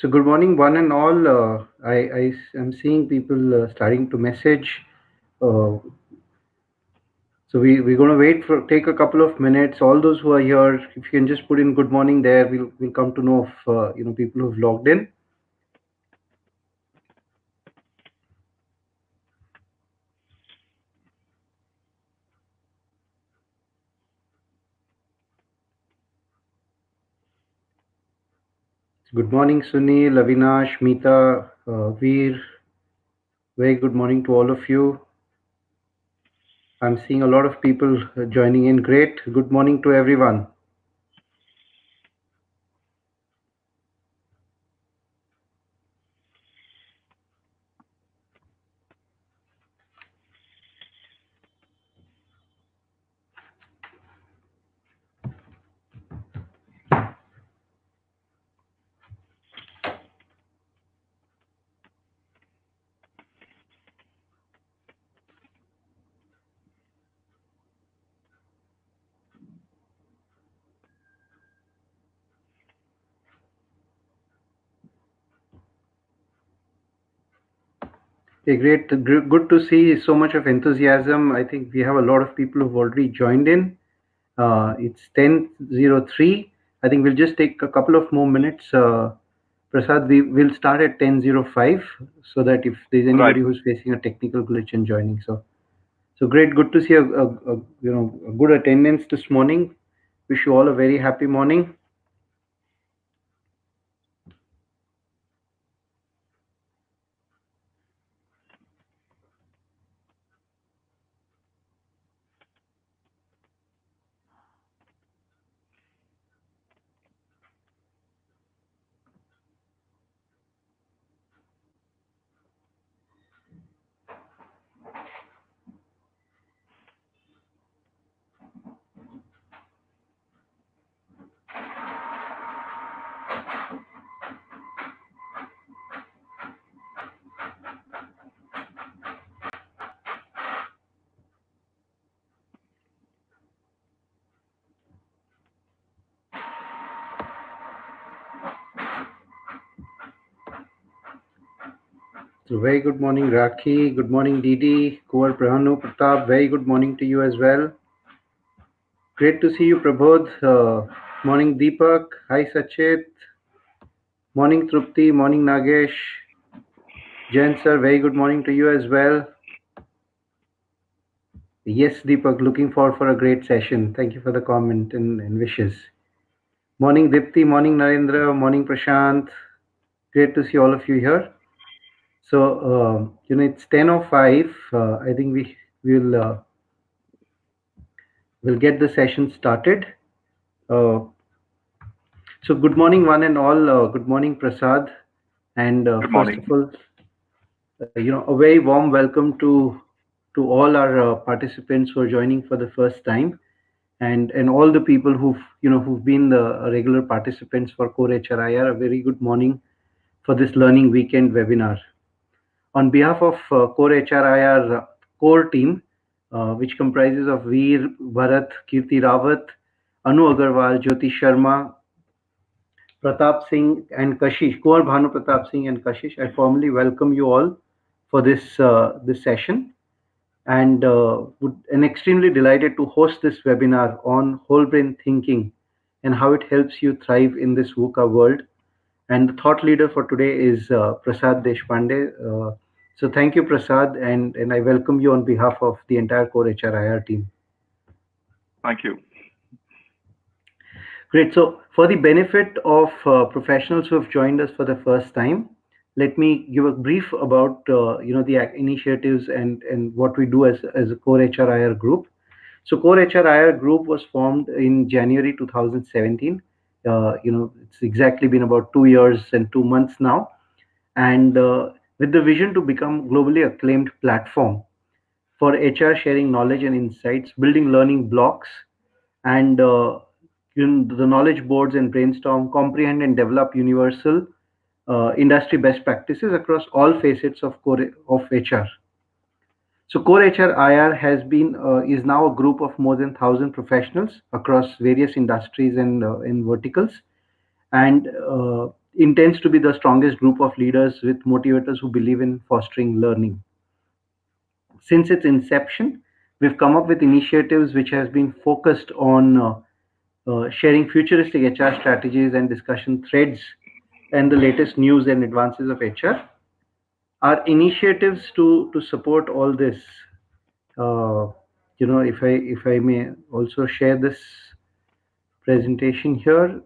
So good morning, one and all. I am seeing people starting to message. Uh, so we're going to take a couple of minutes. All those who are here, if you can just put in good morning there, we'll come to know if people who've logged in. Good morning, Sunil, Avinash, Meeta, Veer. Very good morning to all of you. I'm seeing a lot of people joining in. Great. Good morning to everyone. Okay, great. Good to see so much of enthusiasm. I think we have a lot of people who've already joined in. It's 10:03. I think we'll just take a couple of more minutes. Prasad, we will start at 10:05 so that if there's anybody who's facing a technical glitch and joining. So great. Good to see a good attendance this morning. Wish you all a very happy morning. So very good morning, Rakhi. Good morning, Didi. Kuwar Prahanu Pratap. Very good morning to you as well. Great to see you, Prabodh. Morning, Deepak. Hi, Sachit. Morning, Trupti. Morning, Nagesh. Jain sir, very good morning to you as well. Yes, Deepak, looking forward for a great session. Thank you for the comment and wishes. Morning, Dipti. Morning, Narendra. Morning, Prashant. Great to see all of you here. So, it's 10:05. I think we'll get the session started. So good morning, one and all. Good morning, Prasad. And first of all, a very warm welcome to all our participants who are joining for the first time, and all the people who've been the regular participants for Core HRIR. A very good morning for this Learning Weekend webinar. On behalf of Core HRIR core team, which comprises of Veer, Bharat, Kirti Rawat, Anu Agarwal, Jyoti Sharma, Pratap Singh and Kashish, Kuwar Bhanu Pratap Singh and Kashish, I formally welcome you all for this session, and extremely delighted to host this webinar on whole brain thinking and how it helps you thrive in this VUCA world. And the thought leader for today is Prasad Deshpande. So thank you, Prasad, and I welcome you on behalf of the entire Core HRIR team. Thank you. Great. So for the benefit of professionals who have joined us for the first time, let me give a brief about the initiatives and what we do as a core HRIR group. So core HRIR group was formed in January 2017. It's exactly been about 2 years and 2 months now, and with the vision to become globally acclaimed platform for HR sharing knowledge and insights, building learning blocks, and the knowledge boards and brainstorm, comprehend and develop universal industry best practices across all facets of HR. So Core HR has been is now a group of more than 1,000 professionals across various industries and in verticals, and intends to be the strongest group of leaders with motivators who believe in fostering learning. Since its inception, we've come up with initiatives which has been focused on sharing futuristic HR strategies and discussion threads and the latest news and advances of HR. Our initiatives to support all this, uh, if I may also share this presentation here,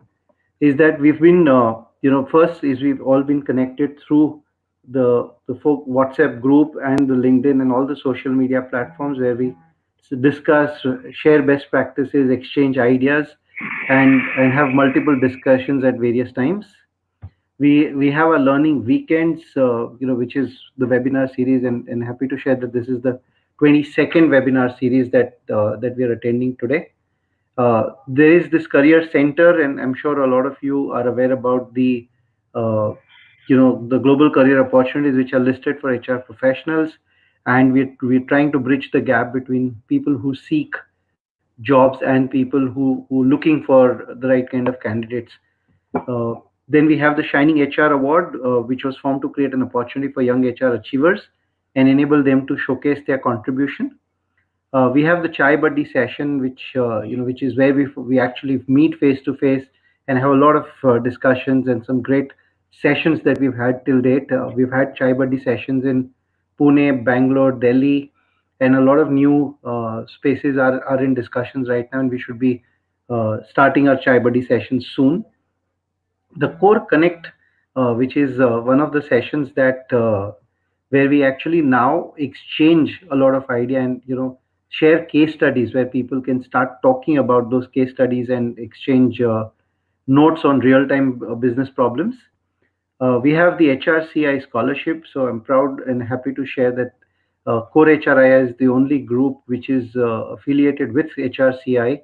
is that we've been first is we've all been connected through the folk WhatsApp group and the LinkedIn and all the social media platforms where we discuss, share best practices, exchange ideas, and have multiple discussions at various times. We have a learning weekends, which is the webinar series, and happy to share that this is the 22nd webinar series that we are attending today. There is this career center, and I'm sure a lot of you are aware about uh, the global career opportunities which are listed for HR professionals, and we're trying to bridge the gap between people who seek jobs and people who looking for the right kind of candidates. Uh, then we have the Shining HR Award, which was formed to create an opportunity for young HR achievers and enable them to showcase their contribution. We have the chai buddy session, which is where we actually meet face to face and have a lot of discussions and some great sessions that we've had till date. We've had chai buddy sessions in Pune, Bangalore, Delhi, and a lot of new spaces are in discussions right now, and we should be starting our chai buddy sessions soon. The core connect, which is one of the sessions that where we actually now exchange a lot of idea and share case studies where people can start talking about those case studies and exchange notes on real time business problems. We have the HRCI scholarship, so I'm proud and happy to share that Core HRI is the only group which is affiliated with HRCI,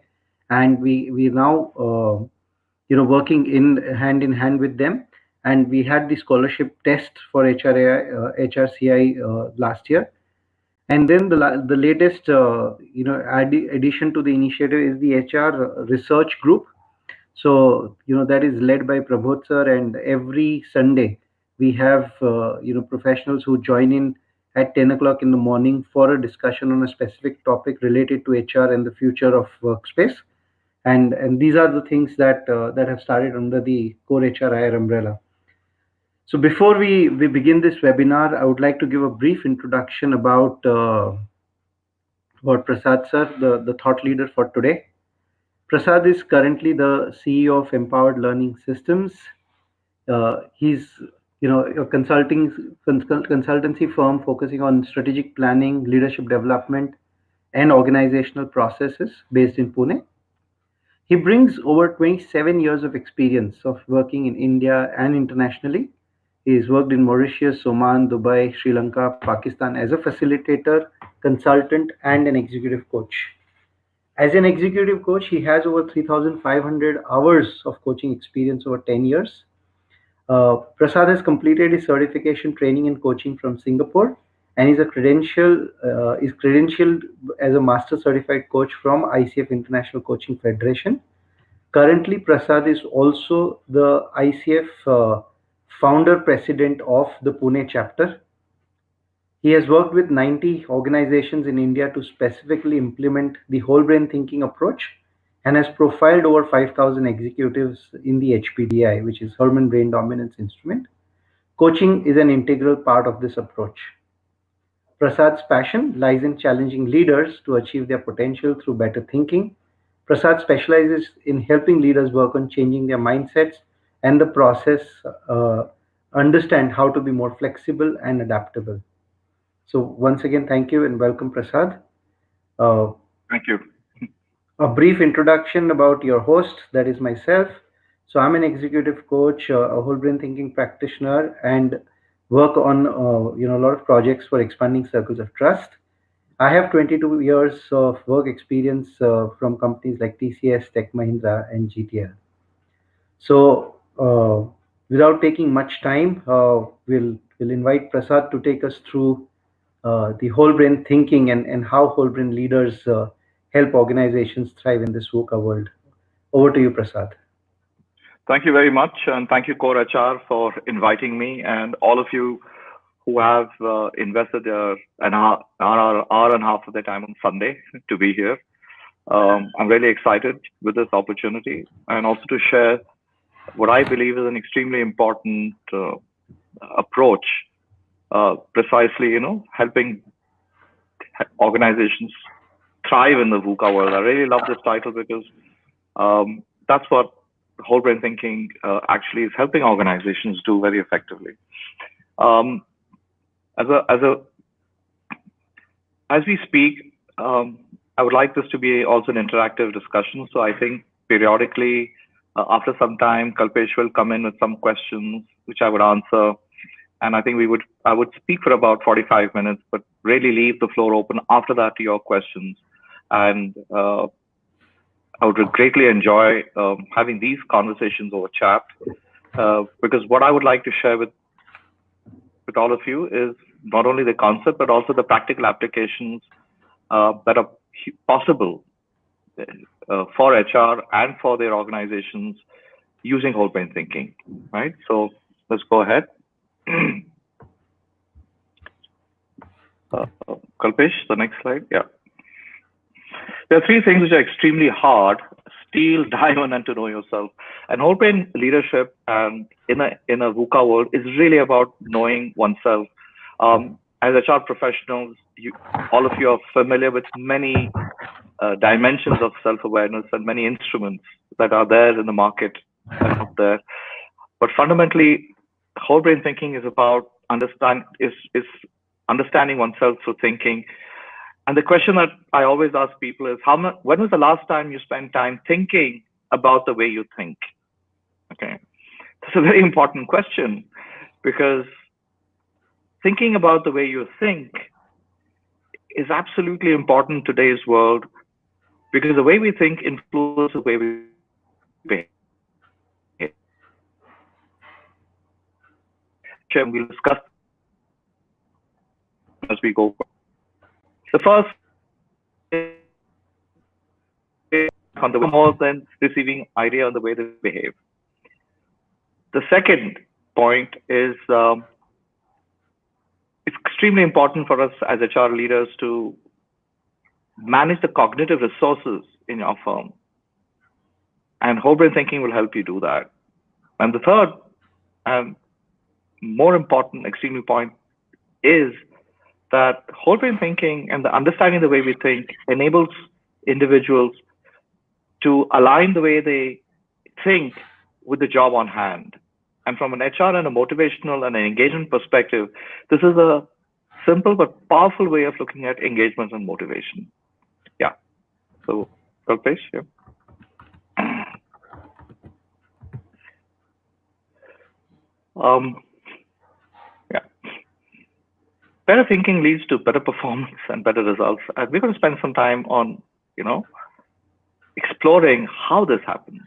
and we now working in hand with them. And we had the scholarship test for HRCI last year. And then the latest addition to the initiative is the HR research group. So that is led by Prabodh sir, and every Sunday we have professionals who join in at 10 o'clock in the morning for a discussion on a specific topic related to HR and the future of workspace. And these are the things that have started under the core HRIR umbrella. So before we begin this webinar, I would like to give a brief introduction about Prasad sir, the thought leader for today. Prasad is currently the CEO of Empowered Learning Systems. He's a consultancy firm focusing on strategic planning, leadership development, and organizational processes based in Pune. He brings over 27 years of experience of working in India and internationally. He's worked in Mauritius, Oman, Dubai, Sri Lanka, Pakistan as a facilitator, consultant, and an executive coach. As an executive coach, he has over 3,500 hours of coaching experience over 10 years. Prasad has completed his certification training in coaching from Singapore, and is credentialed as a master certified coach from ICF International Coaching Federation. Currently, Prasad is also the ICF founder president of the Pune chapter. He has worked with 90 organizations in India to specifically implement the whole brain thinking approach, and has profiled over 5,000 executives in the HPDI, which is Human Brain Dominance Instrument. Coaching is an integral part of this approach. Prasad's passion lies in challenging leaders to achieve their potential through better thinking. Prasad specializes in helping leaders work on changing their mindsets and the process, understand how to be more flexible and adaptable. So once again, thank you and welcome, Prasad. Uh, Thank you. a brief introduction about your host, that is myself. So I'm an executive coach, a whole brain thinking practitioner, and work on a lot of projects for expanding circles of trust. I have 22 years of work experience from companies like TCS, Tech Mahindra, and GTL. So, without taking much time, we'll invite Prasad to take us through the whole brain thinking and how whole brain leaders help organizations thrive in this VUCA world. Over to you, Prasad. Thank you very much. And thank you, Core HR, for inviting me and all of you who have invested hour and a half of their time on Sunday to be here. I'm really excited with this opportunity and also to share what I believe is an extremely important approach, precisely, helping organizations thrive in the VUCA world. I really love this title because that's what whole brain thinking actually is helping organizations do very effectively. Um, as a as a as we speak, I would like this to be also an interactive discussion. So I think periodically, after some time, Kalpesh will come in with some questions which I would answer, and I would speak for about 45 minutes, but really leave the floor open after that to your questions. And I would greatly enjoy having these conversations over chat because what I would like to share with all of you is not only the concept but also the practical applications that are possible for HR and for their organizations using whole brain thinking. Right. So let's go ahead. Kalpesh, the next slide. Yeah. There are three things which are extremely hard: steal, diamond, and to know yourself. And whole brain leadership in a VUCA world is really about knowing oneself. As HR professionals, all of you are familiar with many dimensions of self-awareness and many instruments that are there in the market and out there. But fundamentally, whole brain thinking is about understanding oneself through thinking. And the question that I always ask people is, when was the last time you spent time thinking about the way you think? Okay, that's a very important question because thinking about the way you think is absolutely important in today's world because the way we think influences the way we behave. We'll discuss as we go. The first on the more than receiving idea on the way they behave. The second point is it's extremely important for us as HR leaders to manage the cognitive resources in your firm. And whole brain thinking will help you do that. And the third and more important, extremely point is that whole brain thinking and the understanding the way we think enables individuals to align the way they think with the job on hand. And from an HR and a motivational and an engagement perspective, this is a simple but powerful way of looking at engagement and motivation. Yeah. So, Kalpesh, yeah. Yeah. Better thinking leads to better performance and better results. And we're going to spend some time on, exploring how this happens.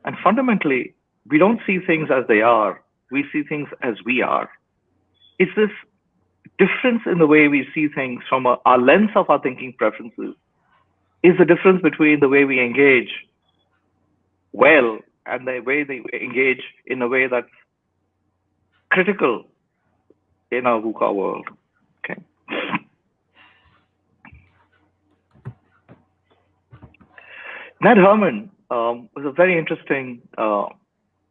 And fundamentally, we don't see things as they are. We see things as we are. It's this difference in the way we see things from our lens of our thinking preferences is the difference between the way we engage well and the way they engage in a way that's critical in our VUCA world. Okay. Ned Herman was a very interesting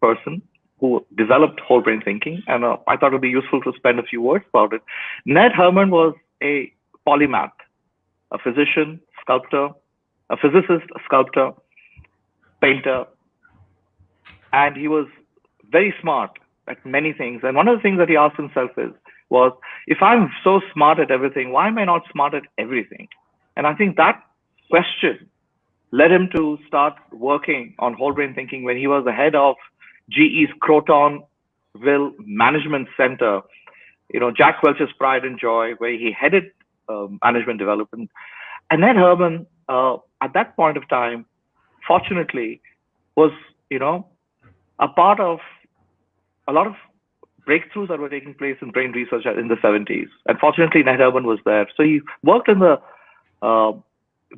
person who developed whole brain thinking, and I thought it would be useful to spend a few words about it. Ned Herman was a polymath, a physician, sculptor, a physicist, a sculptor, painter, and he was very smart at many things. And one of the things that he asked himself was, if I'm so smart at everything, why am I not smart at everything? And I think that question led him to start working on whole brain thinking when he was the head of GE's Crotonville Management Center, Jack Welch's pride and joy, where he headed management development. And Ned Herman, at that point of time, fortunately, was, a part of a lot of breakthroughs that were taking place in brain research in the 70s. And fortunately, Ned Herman was there. So he worked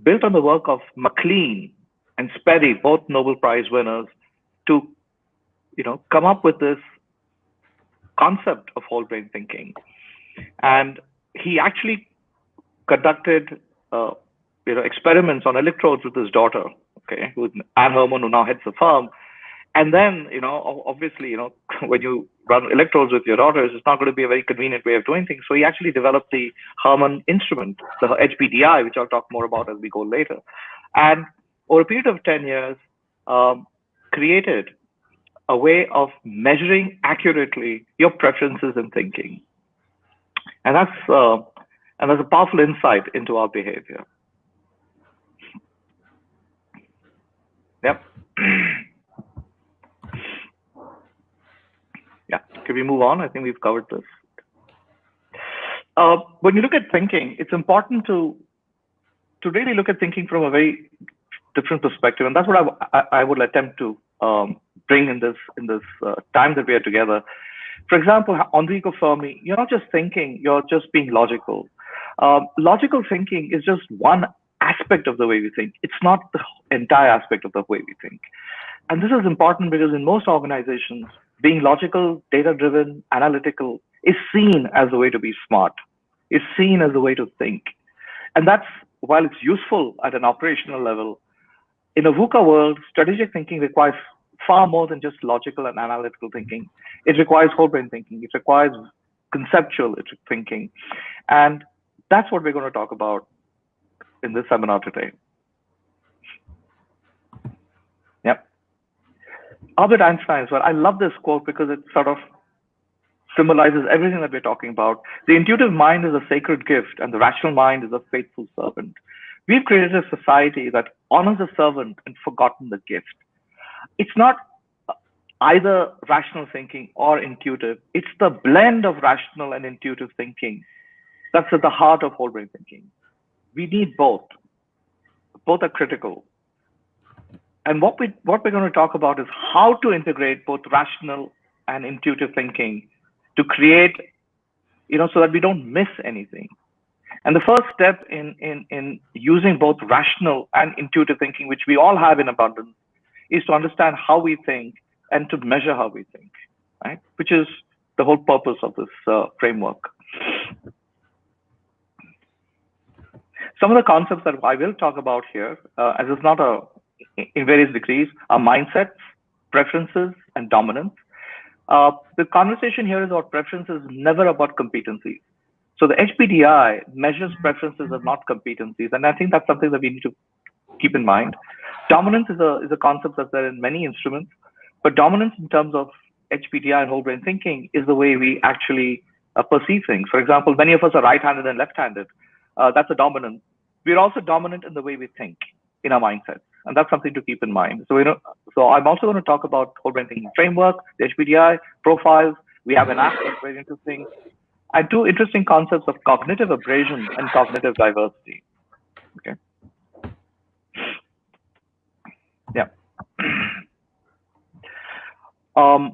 built on the work of MacLean and Sperry, both Nobel Prize winners, to, come up with this concept of whole brain thinking. And he actually conducted, experiments on electrodes with his daughter, with Anne Herman, who now heads the firm. And then, obviously, when you run electrodes with your daughters, it's not going to be a very convenient way of doing things. So he actually developed the Herman instrument, the HPDI, which I'll talk more about as we go later. And over a period of 10 years, created a way of measuring accurately your preferences in thinking. And that's a powerful insight into our behavior. Yep. Yeah, can we move on? I think we've covered this. When you look at thinking, it's important to really look at thinking from a very different perspective, and that's what I would attempt to bring in this time that we are together. For example, Enrico Fermi, you're not just thinking, you're just being logical. Logical thinking is just one aspect of the way we think. It's not the entire aspect of the way we think. And this is important because in most organizations, being logical, data-driven, analytical is seen as a way to be smart, is seen as a way to think. And that's, while it's useful at an operational level, in a VUCA world, strategic thinking requires far more than just logical and analytical thinking. It requires whole brain thinking. It requires conceptual thinking. And that's what we're going to talk about in this seminar today. Yep. Albert Einstein's, well, I love this quote because it sort of symbolizes everything that we're talking about. The intuitive mind is a sacred gift and the rational mind is a faithful servant. We've created a society that honors the servant and forgotten the gift. It's not either rational thinking or intuitive. It's the blend of rational and intuitive thinking that's at the heart of whole brain thinking. We need both. Both are critical. And what we're going to talk about is how to integrate both rational and intuitive thinking to create, so that we don't miss anything. And the first step in using both rational and intuitive thinking, which we all have in abundance, is to understand how we think and to measure how we think, right? Which is the whole purpose of this framework. Some of the concepts that I will talk about here, as it's not in various degrees, are mindsets, preferences, and dominance. The conversation here is about preferences, never about competencies. So the HPDI measures preferences and not competencies, and I think that's something that we need to keep in mind. Dominance is a concept that's there in many instruments, but dominance in terms of HPDI and whole brain thinking is the way we actually perceive things. For example, many of us are right-handed and left-handed. That's a dominance. We're also dominant in the way we think, in our mindset, and that's something to keep in mind. So I'm also going to talk about whole brain thinking framework, the HPDI profiles. We have an app that's very interesting, and two interesting concepts of cognitive abrasion and cognitive diversity. Okay. Yeah. Over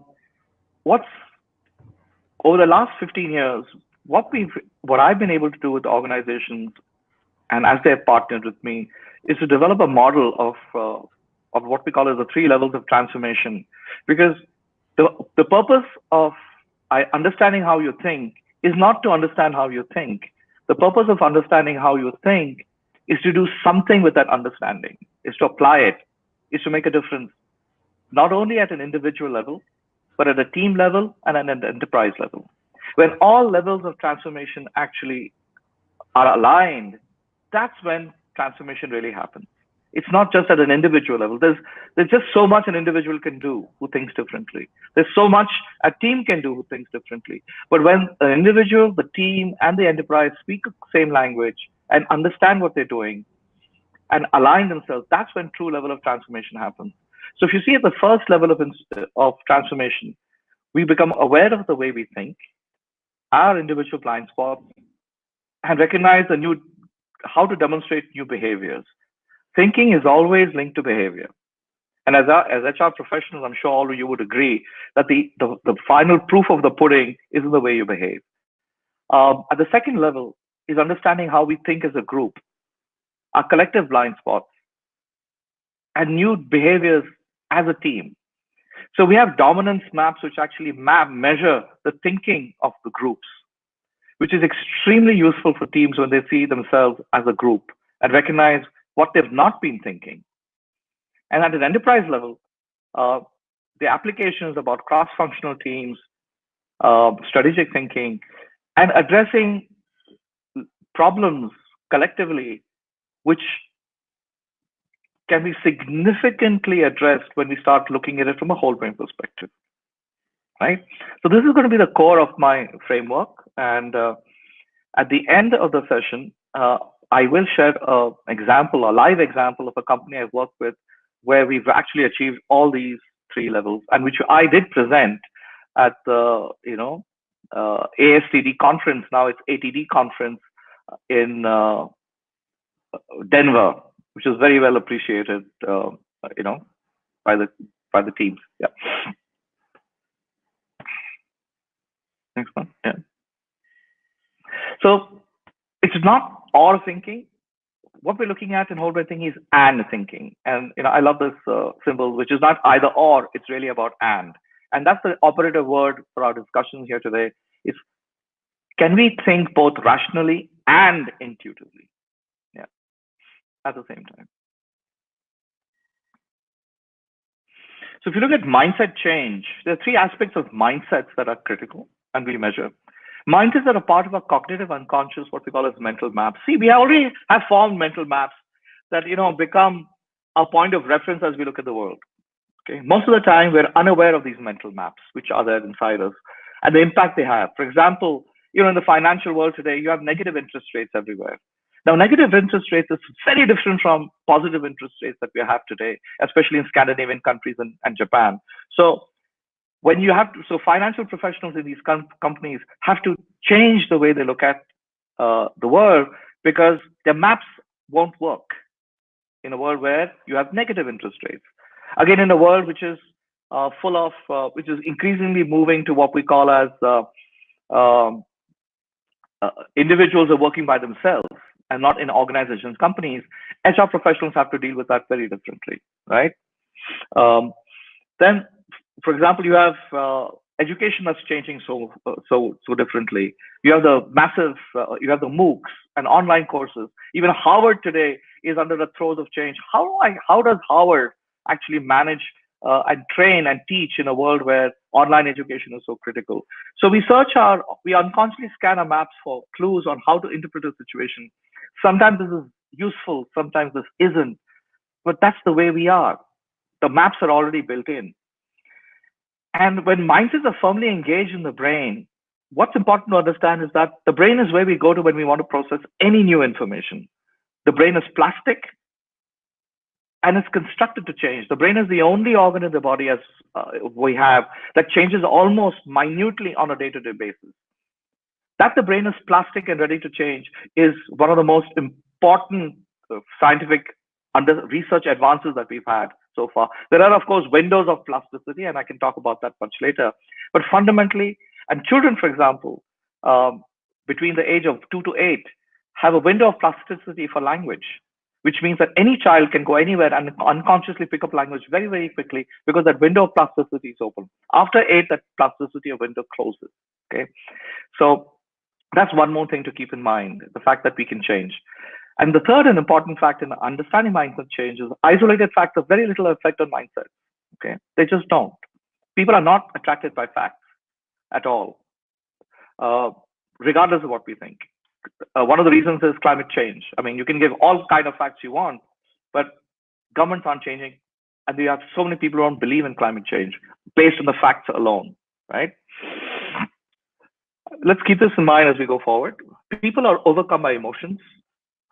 the last 15 years, what I've been able to do with organizations, and as they have partnered with me, is to develop a model of what we call as the 3 levels of transformation. Because the purpose of understanding how you think is not to understand how you think. The purpose of understanding how you think is to do something with that understanding, is to apply it, is to make a difference, not only at an individual level, but at a team level and at an enterprise level. When all levels of transformation actually are aligned, that's when transformation really happens. It's not just at an individual level. There's just so much an individual can do who thinks differently. There's so much a team can do who thinks differently. But when an individual, the team, and the enterprise speak the same language and understand what they're doing and align themselves, that's when true level of transformation happens. So if you see at the first level of transformation, we become aware of the way we think, our individual blind spots, and recognize the new how to demonstrate new behaviors. Thinking is always linked to behavior. And as HR professionals, I'm sure all of you would agree that the final proof of the pudding is in the way you behave. At the second level is understanding how we think as a group, our collective blind spots, and new behaviors as a team. So we have dominance maps which actually measure the thinking of the groups, which is extremely useful for teams when they see themselves as a group and recognize what they've not been thinking. And at an enterprise level, the application is about cross-functional teams, strategic thinking, and addressing problems collectively, which can be significantly addressed when we start looking at it from a whole brain perspective, right? So this is going to be the core of my framework. And at the end of the session, I will share a live example of a company I've worked with where we've actually achieved all these three levels, and which I did present at the ASTD conference. Now it's ATD conference in Denver, which is very well appreciated, by the teams. Yeah. Next one. Yeah. So it's not or thinking. What we're looking at in whole brain thinking is and thinking. And I love this symbol, which is not either or, it's really about and. And that's the operative word for our discussion here today is, can we think both rationally and intuitively? Yeah, at the same time. So if you look at mindset change, there are three aspects of mindsets that are critical and we measure. Mindsets are a part of our cognitive unconscious, what we call as mental maps. See, we already have formed mental maps that become a point of reference as we look at the world. Okay, most of the time we're unaware of these mental maps, which are there inside us, and the impact they have. For example, in the financial world today, you have negative interest rates everywhere. Now, negative interest rates is very different from positive interest rates that we have today, especially in Scandinavian countries and Japan. So financial professionals in these companies have to change the way they look at the world, because their maps won't work in a world where you have negative interest rates. Again, in a world which is which is increasingly moving to what we call as individuals are working by themselves and not in organizations, companies, HR professionals have to deal with that very differently, right? Then, for example, you have education that's changing so differently. You have the massive, you have the MOOCs and online courses. Even Harvard today is under the throes of change. How does Harvard actually manage and train and teach in a world where online education is so critical? So we unconsciously scan our maps for clues on how to interpret a situation. Sometimes this is useful, sometimes this isn't, but that's the way we are. The maps are already built in. And when mindsets are firmly engaged in the brain, what's important to understand is that the brain is where we go to when we want to process any new information. The brain is plastic and it's constructed to change. The brain is the only organ in the body as we have that changes almost minutely on a day-to-day basis. That the brain is plastic and ready to change is one of the most important scientific research advances that we've had so far. There are, of course, windows of plasticity, and I can talk about that much later. But fundamentally, and children, for example, between the age of 2 to 8, have a window of plasticity for language, which means that any child can go anywhere and unconsciously pick up language very, very quickly because that window of plasticity is open. After 8, that plasticity of window closes. Okay, so that's one more thing to keep in mind, the fact that we can change. And the third and important fact in understanding mindset change is isolated facts have very little effect on mindset. Okay, they just don't. People are not attracted by facts at all, regardless of what we think. One of the reasons is climate change. I mean, you can give all kind of facts you want, but governments aren't changing, and we have so many people who don't believe in climate change based on the facts alone, right? Let's keep this in mind as we go forward. People are overcome by emotions,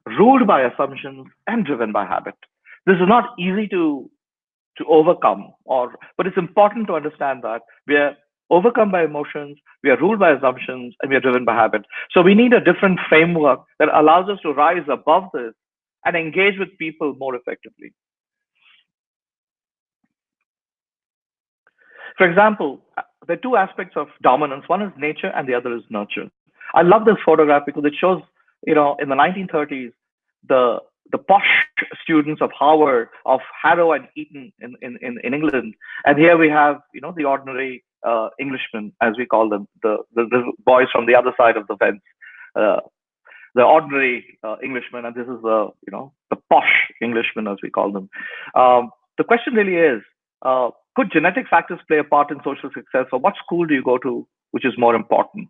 ruled by assumptions, and driven by habit. This is not easy to overcome, but it's important to understand that we are overcome by emotions, we are ruled by assumptions, and we are driven by habit. So we need a different framework that allows us to rise above this and engage with people more effectively. For example, there are two aspects of dominance. One is nature and the other is nurture. I love this photograph because it shows, in the 1930s, the the posh students of Harvard, of Harrow and Eton in England. And here we have, the ordinary Englishmen, as we call them, the boys from the other side of the fence, uh, the ordinary Englishmen, and this is the posh Englishmen, as we call them. The question really is, could genetic factors play a part in social success, or what school do you go to, which is more important?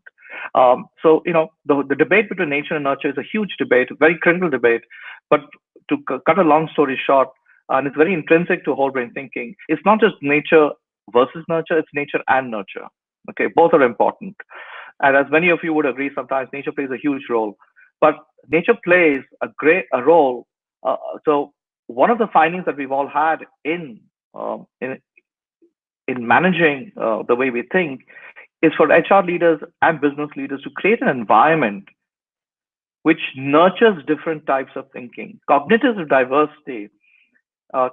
The debate between nature and nurture is a huge debate, a very critical debate. But to cut a long story short, and it's very intrinsic to whole brain thinking, it's not just nature versus nurture, it's nature and nurture. Okay, both are important. And as many of you would agree, sometimes nature plays a huge role. But nature plays a role. So one of the findings that we've all had in managing the way we think is for HR leaders and business leaders to create an environment which nurtures different types of thinking. Cognitive diversity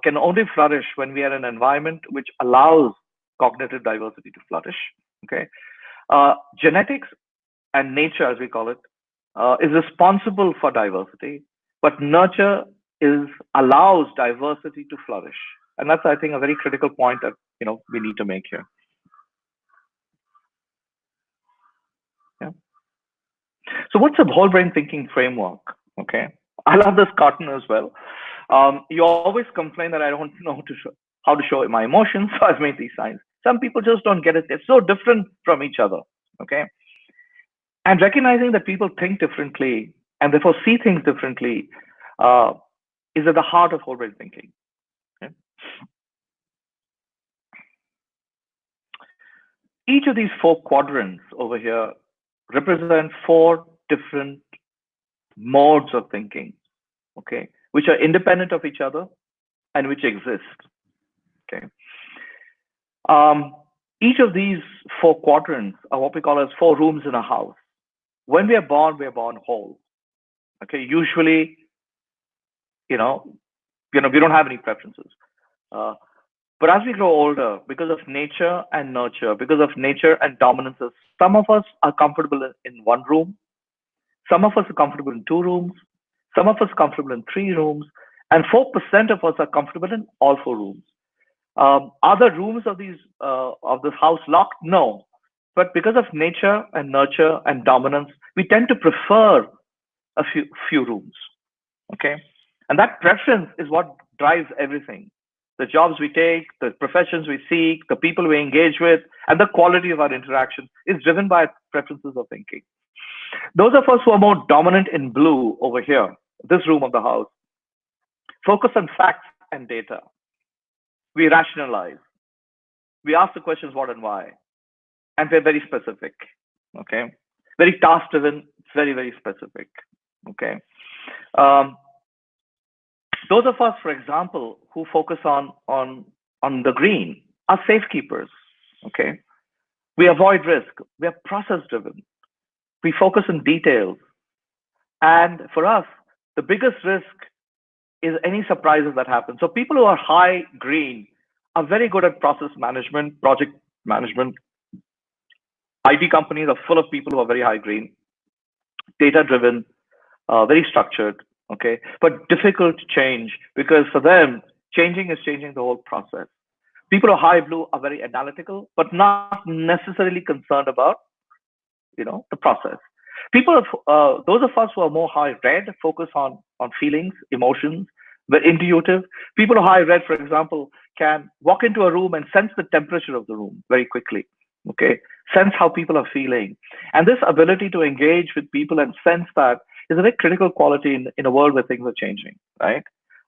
can only flourish when we are in an environment which allows cognitive diversity to flourish. Okay, genetics and nature, as we call it, is responsible for diversity, but nurture allows diversity to flourish, and that's, I think, a very critical point that we need to make here. Yeah. So, what's a whole brain thinking framework? Okay, I love this cartoon as well. You always complain that I don't know how to show my emotions, so I've made these signs. Some people just don't get it. They're so different from each other. Okay, and recognizing that people think differently and therefore see things differently is at the heart of whole brain thinking. Okay? Each of these four quadrants over here represent four different modes of thinking, okay, which are independent of each other and which exist. Okay. Each of these four quadrants are what we call as four rooms in a house. When we are born whole. Okay. Usually, we don't have any preferences. But as we grow older, because of nature and nurture, because of nature and dominances, some of us are comfortable in one room, some of us are comfortable in two rooms, some of us are comfortable in three rooms, and 4% of us are comfortable in all four rooms. Are the rooms of this house locked? No. But because of nature and nurture and dominance, we tend to prefer a few rooms. Okay, and that preference is what drives everything. The jobs we take, the professions we seek, the people we engage with, and the quality of our interaction is driven by preferences of thinking. Those of us who are more dominant in blue over here, this room of the house, focus on facts and data. We rationalize. We ask the questions what and why. And we're very specific. Okay. Very task driven, very, very specific. Okay. Those of us, for example, who focus on the green are safekeepers. Okay. We avoid risk. We are process driven. We focus on details. And for us, the biggest risk is any surprises that happen. So people who are high green are very good at process management, project management. IT companies are full of people who are very high green, data driven, very structured. Okay, but difficult to change because for them, changing is changing the whole process. People who are high blue are very analytical, but not necessarily concerned about, the process. Those of us who are more high red focus on feelings, emotions, very intuitive. People who are high red, for example, can walk into a room and sense the temperature of the room very quickly. Okay, sense how people are feeling, and this ability to engage with people and sense that is a very critical quality in a world where things are changing, right?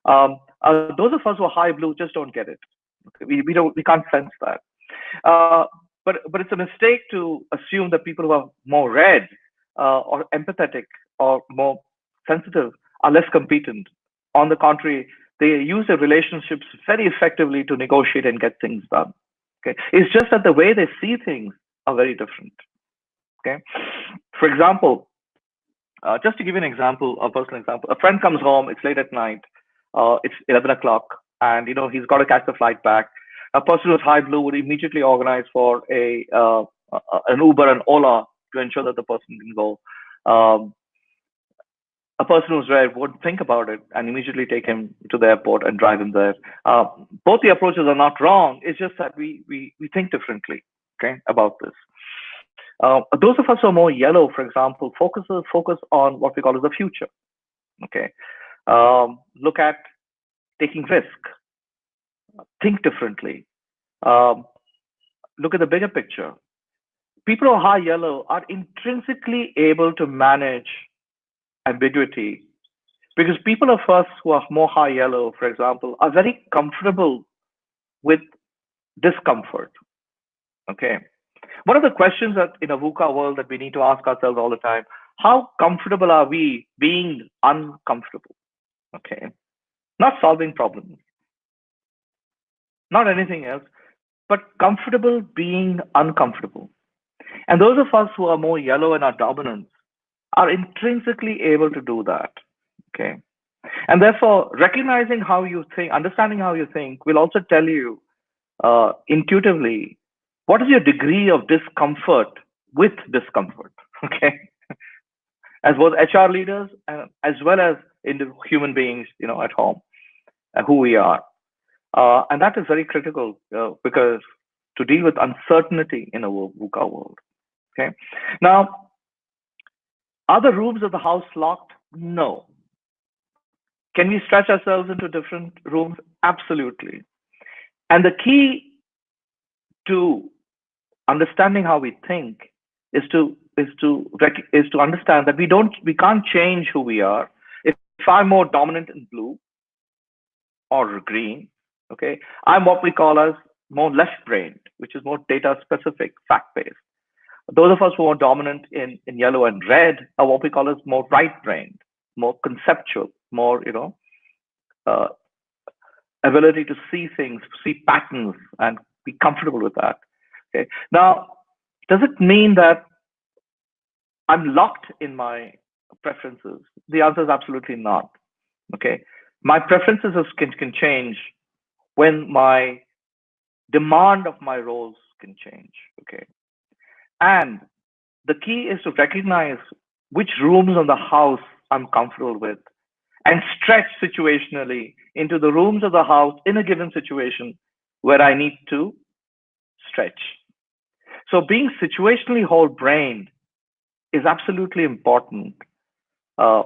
Those of us who are high blue just don't get it. Okay? We can't sense that. Uh, but it's a mistake to assume that people who are more red or empathetic or more sensitive are less competent. On the contrary, they use their relationships very effectively to negotiate and get things done. Okay, it's just that the way they see things are very different. Okay, for example, just to give you an example, a personal example, a friend comes home. It's late at night. It's 11 o'clock, and he's got to catch the flight back. A person who's high blue would immediately organize for an Uber and Ola to ensure that the person can go. Um, a person who's red would think about it and immediately take him to the airport and drive him there. Both the approaches are not wrong. It's just that we think differently, okay, about this. Those of us who are more yellow, for example, focus on what we call as the future. Okay, look at taking risk, think differently, um, look at the bigger picture. People who are high yellow are intrinsically able to manage ambiguity because people of us who are more high yellow, for example, are very comfortable with discomfort. Okay. One of the questions that in a VUCA world that we need to ask ourselves all the time, how comfortable are we being uncomfortable? Okay. Not solving problems, not anything else, but comfortable being uncomfortable. And those of us who are more yellow in our dominance are intrinsically able to do that. Okay. And therefore, recognizing how you think, understanding how you think will also tell you intuitively what is your degree of discomfort with discomfort. Okay. As both HR leaders as well as in the human beings, at home, who we are. And that is very critical because to deal with uncertainty in a VUCA world. Okay. Now, are the rooms of the house locked? No. Can we stretch ourselves into different rooms? Absolutely. And the key to understanding how we think is to understand that we can't change who we are. If I'm more dominant in blue or green, okay, I'm what we call as more left-brained, which is more data-specific, fact-based. Those of us who are dominant in yellow and red are what we call as more right-brained, more conceptual, more uh, ability to see things, see patterns, and be comfortable with that. Okay. Now, does it mean that I'm locked in my preferences? The answer is absolutely not. Okay. My preferences can change when my demand of my roles can change. Okay. And the key is to recognize which rooms of the house I'm comfortable with and stretch situationally into the rooms of the house in a given situation where I need to stretch. So being situationally whole brained is absolutely important. Uh,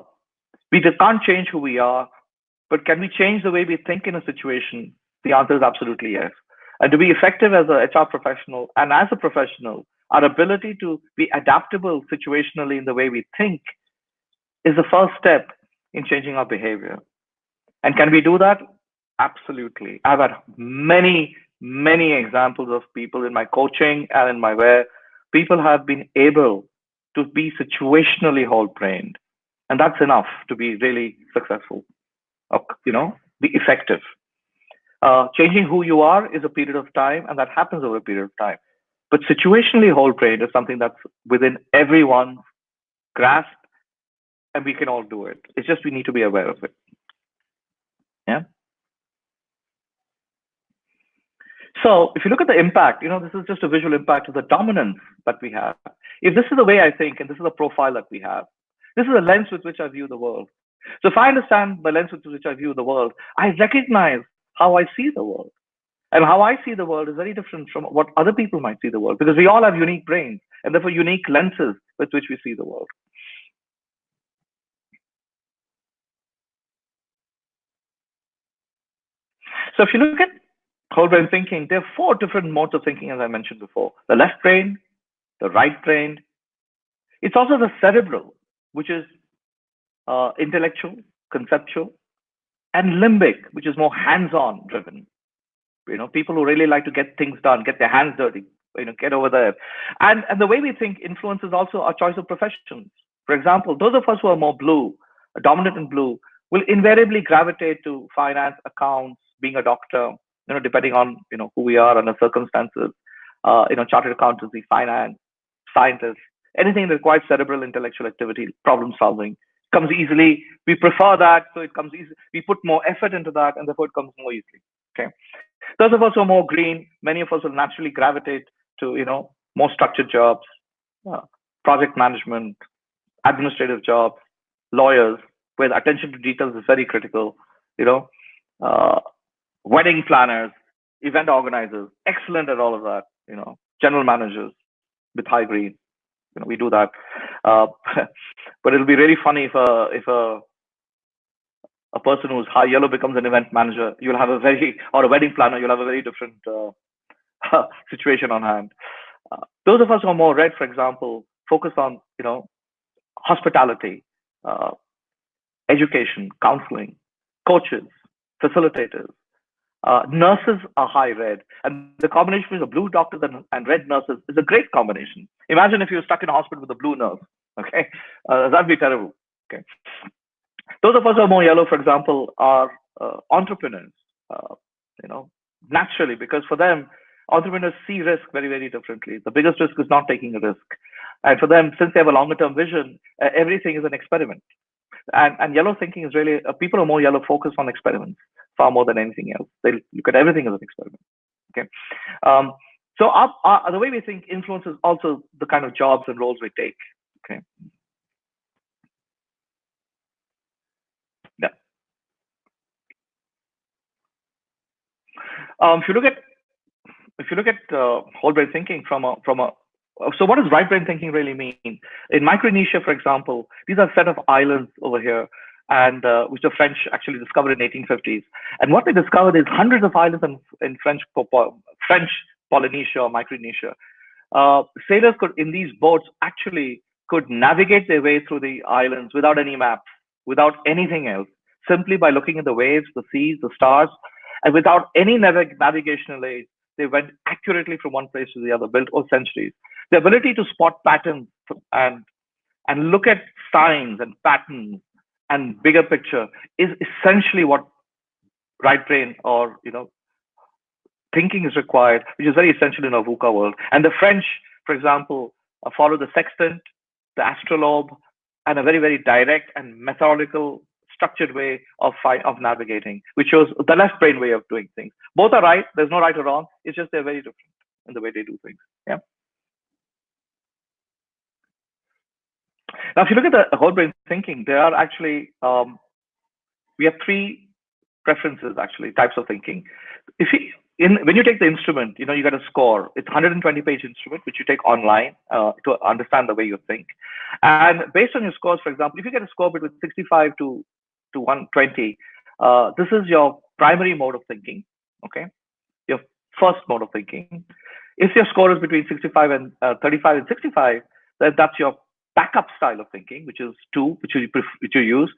we can't change who we are, but can we change the way we think in a situation? The answer is absolutely yes. And to be effective as a HR professional and as a professional, our ability to be adaptable situationally in the way we think is the first step in changing our behavior. And can we do that? Absolutely. I've had many, many examples of people in my coaching and in my where people have been able to be situationally whole brained. And that's enough to be really successful, be effective. Changing who you are is a period of time, and that happens over a period of time. But situationally whole brained is something that's within everyone's grasp, and we can all do it. It's just we need to be aware of it. Yeah. So if you look at the impact, this is just a visual impact of the dominance that we have. If this is the way I think, and this is the profile that we have, this is the lens with which I view the world. So if I understand the lens with which I view the world, I recognize how I see the world. And how I see the world is very different from what other people might see the world, because we all have unique brains and therefore unique lenses with which we see the world. So if you look at whole brain thinking, there are 4 different modes of thinking, as I mentioned before: the left brain, the right brain. It's also the cerebral, which is intellectual, conceptual, and limbic, which is more hands-on driven. People who really like to get things done, get their hands dirty, get over there. And the way we think influences also our choice of professions. For example, those of us who are more blue, dominant in blue, will invariably gravitate to finance, accounts, being a doctor, depending on who we are and the circumstances. Chartered accountancy, finance, scientists, anything that requires cerebral intellectual activity, problem solving comes easily. We prefer that, so it comes easy. We put more effort into that, and therefore it comes more easily. Okay. Those of us who are more green, many of us will naturally gravitate to more structured jobs, uh, project management, administrative jobs, lawyers, where attention to details is very critical. You know, uh, Wedding planners, event organizers, excellent at all of that. General managers with high green. We do that. Uh, but it'll be really funny if a person who's high yellow becomes an event manager. You'll have a very or a wedding planner. You'll have a very different situation on hand. Those of us who are more red, for example, focus on hospitality, uh, education, counseling, coaches, facilitators. Nurses are high red, and the combination of blue doctors and red nurses is a great combination. Imagine if you were stuck in a hospital with a blue nurse. Okay, that'd be terrible. Okay, those of us who are more yellow, for example, are entrepreneurs. Uh, you know, naturally, because for them, entrepreneurs see risk very, very differently. The biggest risk is not taking a risk, and for them, since they have a longer term vision, everything is an experiment. And yellow thinking is really people who are more yellow focus on experiments far more than anything else. They look at everything as an experiment. Okay, um, so the way we think influences also the kind of jobs and roles we take. Okay, yeah. If you look at whole brain thinking from a so what does right brain thinking really mean? In Micronesia, for example, these are a set of islands over here, and which the French actually discovered in 1850s. And what they discovered is hundreds of islands in French Polynesia or Micronesia. Sailors could, in these boats, actually could navigate their way through the islands without any maps, without anything else, simply by looking at the waves, the seas, the stars, and without any navigational aid. They went accurately from one place to the other, built over centuries. The ability to spot patterns and look at signs and patterns and bigger picture is essentially what right brain or thinking is required, which is very essential in our VUCA world. And the French, for example, follow the sextant, the astrolabe, and a very, very direct and methodical, structured way of navigating, which shows the left brain way of doing things. Both are right. There's no right or wrong. It's just they're very different in the way they do things. Yeah. Now, if you look at the whole brain thinking, there are actually we have three preferences, actually, types of thinking. If you, when you take the instrument, you get a score. It's a 120-page instrument, which you take online to understand the way you think. And based on your scores, for example, if you get a score between 65 to 120, this is your primary mode of thinking, okay? Your first mode of thinking. If your score is between 65 and 35 and 65, then that's your backup style of thinking, which is 2, which you use.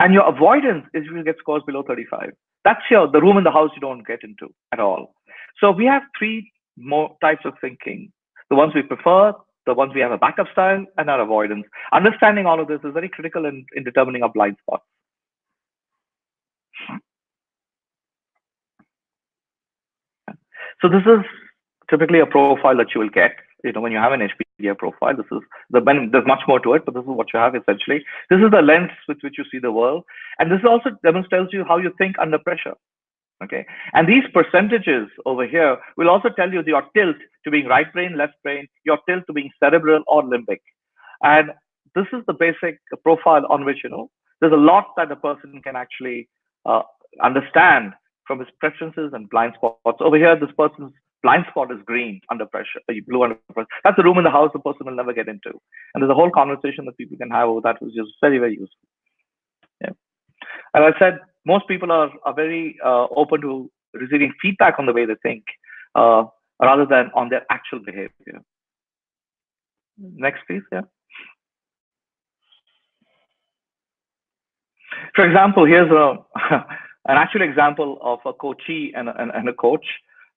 And your avoidance is if you get scores below 35. That's the room in the house you don't get into at all. So we have three more types of thinking: the ones we prefer, the ones we have a backup style, and our avoidance. Understanding all of this is very critical in determining our blind spots. So this is typically a profile that you will get. When you have an HPDI profile, this is there's much more to it, but this is what you have essentially. This is the lens with which you see the world, and this also demonstrates you how you think under pressure. Okay, and these percentages over here will also tell you your tilt to being right brain, left brain, your tilt to being cerebral or limbic, and this is the basic profile on which there's a lot that a person can actually uh, understand from his preferences and blind spots. Over here, this person's blind spot is green under pressure, blue under pressure. That's the room in the house the person will never get into. And there's a whole conversation that people can have over that, which is very, very useful. Yeah. As I said, most people are very open to receiving feedback on the way they think rather than on their actual behavior. Next, please. Yeah. For example, here's a an actual example of a coachee and a coach.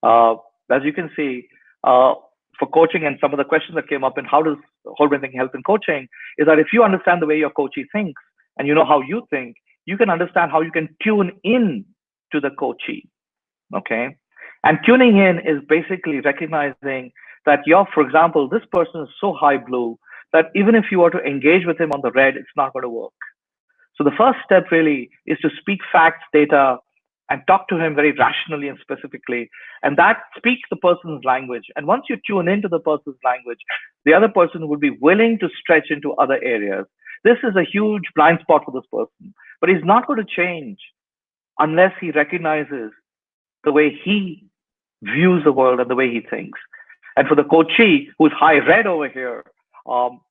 Uh, as you can see, for coaching and some of the questions that came up in how does whole brain thinking help in coaching is that if you understand the way your coachee thinks and you know how you think, you can understand how you can tune in to the coachee. Okay. And tuning in is basically recognizing that for example, this person is so high blue that even if you were to engage with him on the red, it's not going to work. So the first step really is to speak facts, data, and talk to him very rationally and specifically. And that speaks the person's language. And once you tune into the person's language, the other person would be willing to stretch into other areas. This is a huge blind spot for this person, but he's not going to change unless he recognizes the way he views the world and the way he thinks. And for the coachee who's high red over here, um,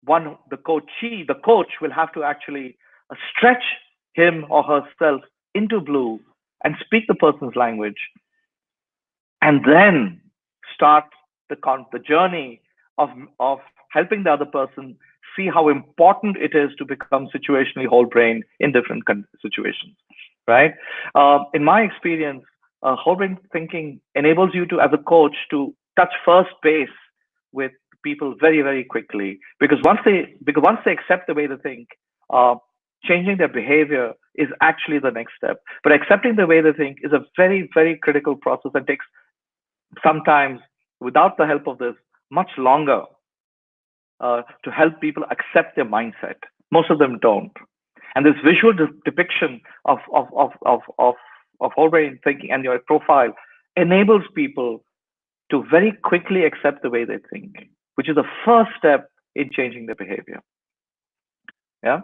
the coach will have to actually stretch him or herself into blue and speak the person's language, and then start the journey of helping the other person see how important it is to become situationally whole brain in different situations, right? In my experience, whole brain thinking enables you to, as a coach, to touch first base with people very, very quickly, because once they accept the way they think, uh, changing their behavior is actually the next step. But accepting the way they think is a very, very critical process and takes sometimes, without the help of this, much longer to help people accept their mindset. Most of them don't. And this visual depiction of whole brain thinking and your profile enables people to very quickly accept the way they think, which is the first step in changing their behavior. Yeah.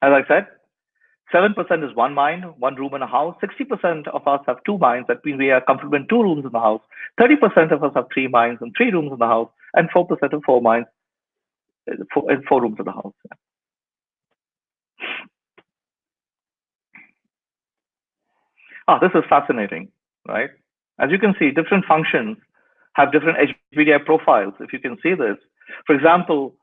As I said, 7% is one mind, one room in a house. 60% of us have two minds. That means we are comfortable in two rooms in the house. 30% of us have three minds and three rooms in the house, and 4% have four minds in four rooms in the house. This is fascinating, right? As you can see, different functions have different HBDI profiles. If you can see this, for example,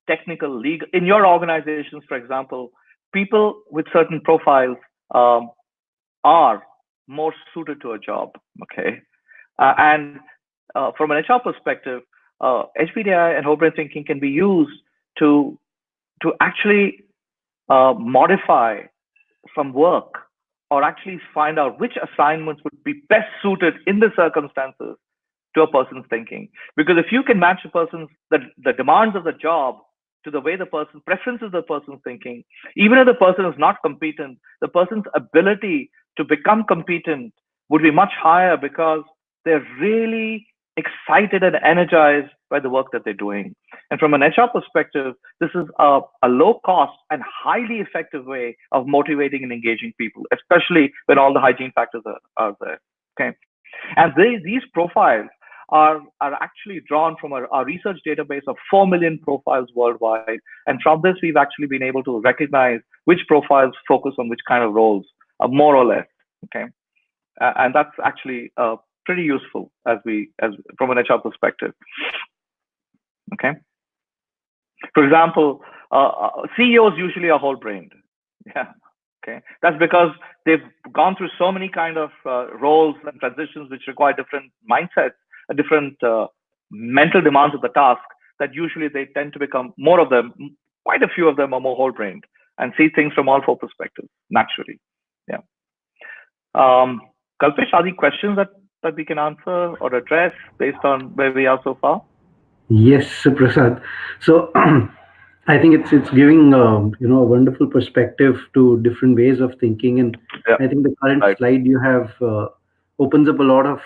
technical, legal, in your organizations, for example, people with certain profiles are more suited to a job. Okay, and from an HR perspective, HBDI and whole brain thinking can be used to actually modify some work, or actually find out which assignments would be best suited in the circumstances to a person's thinking. Because if you can match the demands of the job to the way the person preferences the person's thinking, even if the person is not competent, the person's ability to become competent would be much higher, because they're really excited and energized by the work that they're doing. And from an HR perspective, this is a low cost and highly effective way of motivating and engaging people, especially when all the hygiene factors are there. Okay. And these profiles are actually drawn from our research database of 4 million profiles worldwide. And from this, we've actually been able to recognize which profiles focus on which kind of roles, more or less. Okay. And that's actually pretty useful as from an HR perspective. Okay. For example, CEOs usually are whole brained. Yeah. Okay. That's because they've gone through so many kind of roles and transitions which require different mindsets, different mental demands of the task, that usually they tend to become more of them. Quite a few of them are more whole brained and see things from all four perspectives naturally. Yeah. Kalpesh, are there questions that we can answer or address based on where we are so far? Yes, Prasad. So I think it's giving a wonderful perspective to different ways of thinking, and Yeah. I think the current Right. slide you have opens up a lot of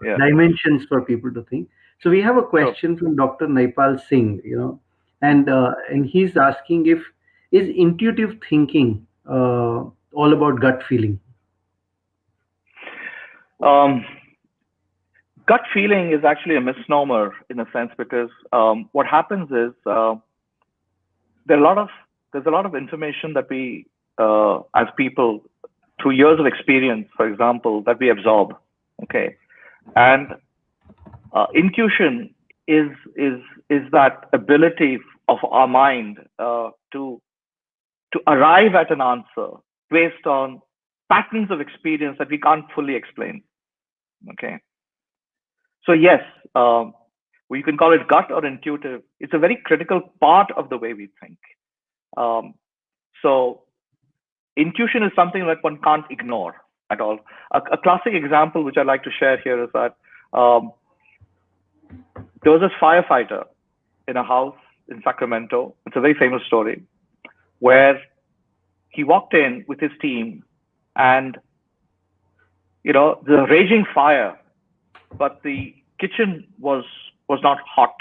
Yeah. dimensions for people to think. So we have a Sure. question from Dr. Naipal Singh, and he's asking if is intuitive thinking all about gut feeling. Um, Gut feeling is actually a misnomer in a sense, because what happens is there are a lot of there's a lot of information that we as people, through years of experience, for example, that we absorb. Okay. And intuition is is is that ability of our mind to arrive at an answer based on patterns of experience that we can't fully explain. Okay, so yes, we can call it gut or intuitive. It's a very critical part of the way we think. Um, so intuition is something that one can't ignore at all. A classic example which I like to share here is that um, there was this firefighter in a house in Sacramento. It's a very famous story where he walked in with his team, and the raging fire, but the kitchen was not hot.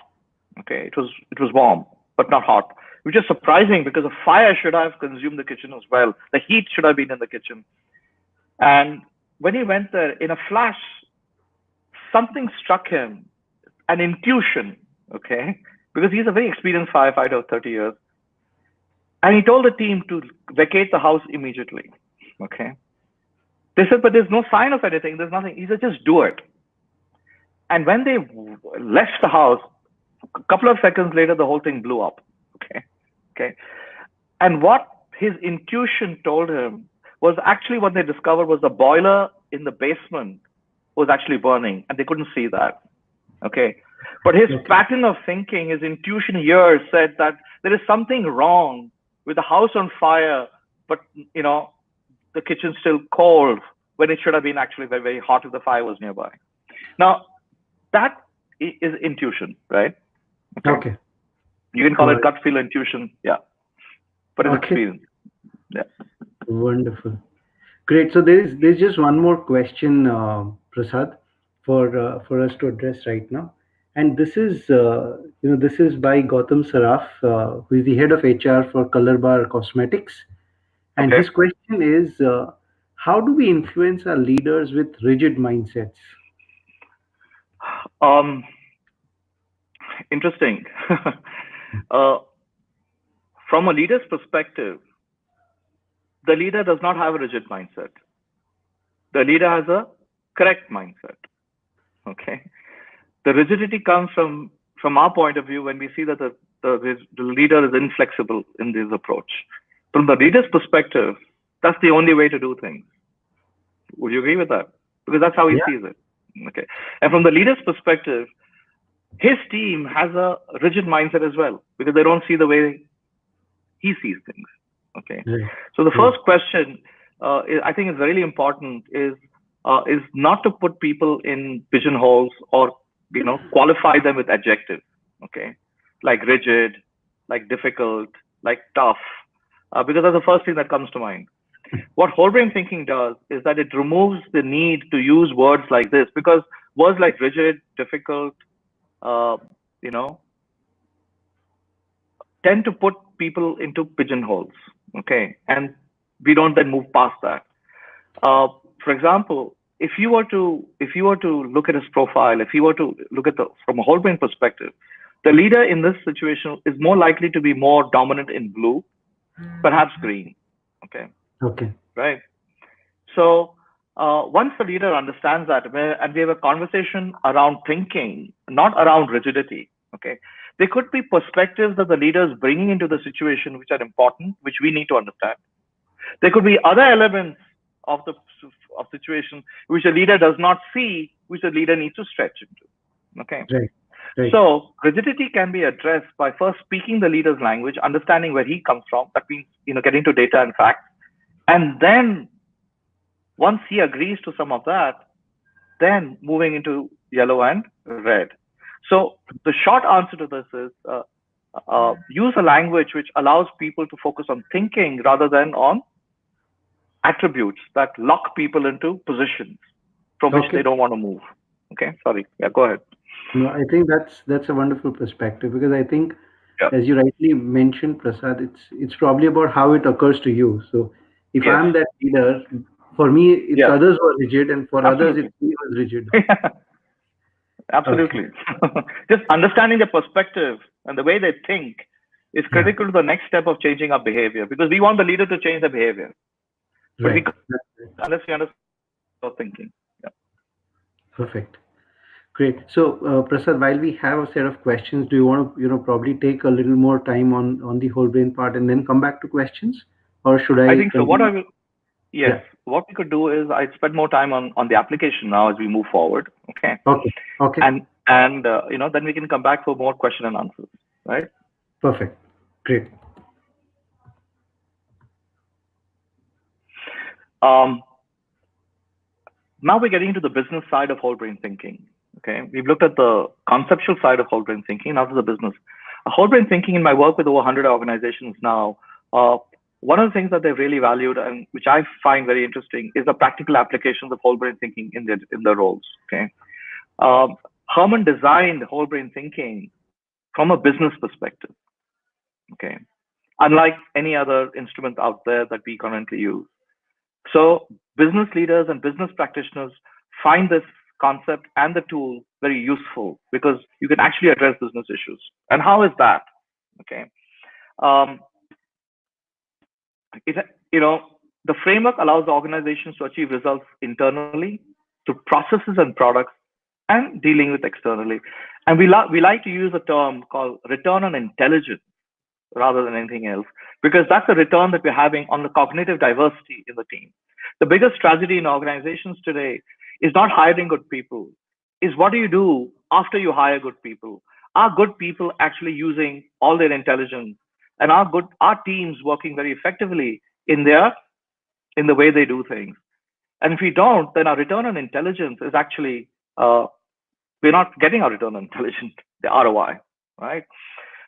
Okay, it was warm but not hot, which is surprising because a fire should have consumed the kitchen as well. The heat should have been in the kitchen. And when he went there, in a flash, something struck him, an intuition. Okay, because he's a very experienced firefighter of 30 years, and he told the team to vacate the house immediately. Okay, they said, but there's no sign of anything. There's nothing. He said, just do it. And when they left the house, a couple of seconds later, the whole thing blew up. Okay. Okay. And what his intuition told him was actually what they discovered was the boiler in the basement was actually burning, and they couldn't see that. Okay. But his pattern of thinking, his intuition here said that there is something wrong with the house on fire, but the kitchen's still cold when it should have been actually very, very hot if the fire was nearby. Now, that is intuition, right? Okay. You can call it gut feel intuition, yeah. But it's experience. Yeah. Wonderful. Great. So there's just one more question, Prasad, for us to address right now, and this is by Gautam Saraf, who is the head of HR for Color Bar Cosmetics, and Okay. his question is, how do we influence our leaders with rigid mindsets? Interesting. uh, from a leader's perspective, the leader does not have a rigid mindset. The leader has a correct mindset. Okay. The rigidity comes from our point of view when we see that the leader is inflexible in this approach. From the leader's perspective, that's the only way to do things. Would you agree with that? Because that's how he sees it. Okay. And from the leader's perspective, his team has a rigid mindset as well because they don't see the way he sees things. Okay. So the first question I think is really important is not to put people in pigeonholes or qualify them with adjectives. Okay, like rigid, like difficult, like tough, because that's the first thing that comes to mind. What whole brain thinking does is that it removes the need to use words like this, because words like rigid, difficult, you know, tend to put people into pigeonholes. Okay, and we don't then move past that. For example, if you were to look at his profile, if you were to look at from a whole brain perspective, the leader in this situation is more likely to be more dominant in blue, perhaps green. Okay. Okay. Right. So once the leader understands that, and we have a conversation around thinking, not around rigidity. Okay. There could be perspectives that the leader is bringing into the situation which are important, which we need to understand. There could be other elements of the situation which the leader does not see, which the leader needs to stretch into. Okay. Right. Right. So rigidity can be addressed by first speaking the leader's language, understanding where he comes from. That means getting to data and facts, and then once he agrees to some of that, then moving into yellow and red. So the short answer to this is use a language which allows people to focus on thinking rather than on attributes that lock people into positions from which they don't want to move. Okay, sorry. Yeah, go ahead. No, I think that's a wonderful perspective, because I think, as you rightly mentioned, Prasad, it's probably about how it occurs to you. So if I'm that leader, for me, it's others who are rigid, and for others, it's me who is rigid. Absolutely. Just understanding the perspective and the way they think is critical to the next step of changing our behavior, because we want the leader to change their behavior. But Right. unless we understand our thinking. Yeah. Perfect. Great. So, Prasad, while we have a set of questions, do you want to, probably take a little more time on the whole brain part and then come back to questions, or should I I think so. What I continue? will, yes, Yeah. what we could do is I'd spend more time on the application now as we move forward. Okay. Okay. Okay. And then we can come back for more question and answers, right? Perfect. Great. Um, Now we're getting into the business side of whole brain thinking. Okay, we've looked at the conceptual side of whole brain thinking. Now to the business. Whole brain thinking in my work with over 100 organizations now. One of the things that they've really valued and which I find very interesting is the practical applications of whole brain thinking in their roles. Okay, Herman designed whole brain thinking from a business perspective. Okay, unlike any other instrument out there that we currently use. So business leaders and business practitioners find this concept and the tool very useful because you can actually address business issues. And how is that? Okay. Um, it, you know, the framework allows organizations to achieve results internally through processes and products and dealing with externally. And we like to use a term called return on intelligence rather than anything else, because that's the return that we're having on the cognitive diversity in the team. The biggest tragedy in organizations today is not hiring good people, is what do you do after you hire good people? Are good people actually using all their intelligence? And our teams working very effectively in the way they do things? And if we don't, then our return on intelligence is actually we're not getting our return on intelligence, the ROI, right?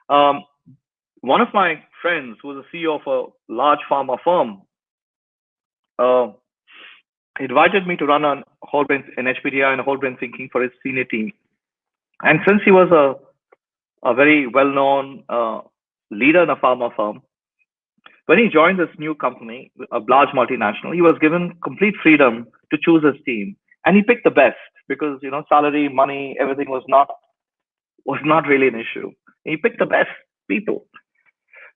Um, One of my friends, who was a CEO of a large pharma firm, uh, invited me to run an HPDI and a whole brain thinking for his senior team. And since he was a very well-known leader in a pharma firm, when he joined this new company, a large multinational, he was given complete freedom to choose his team, and he picked the best because salary, money, everything was not really an issue. He picked the best people.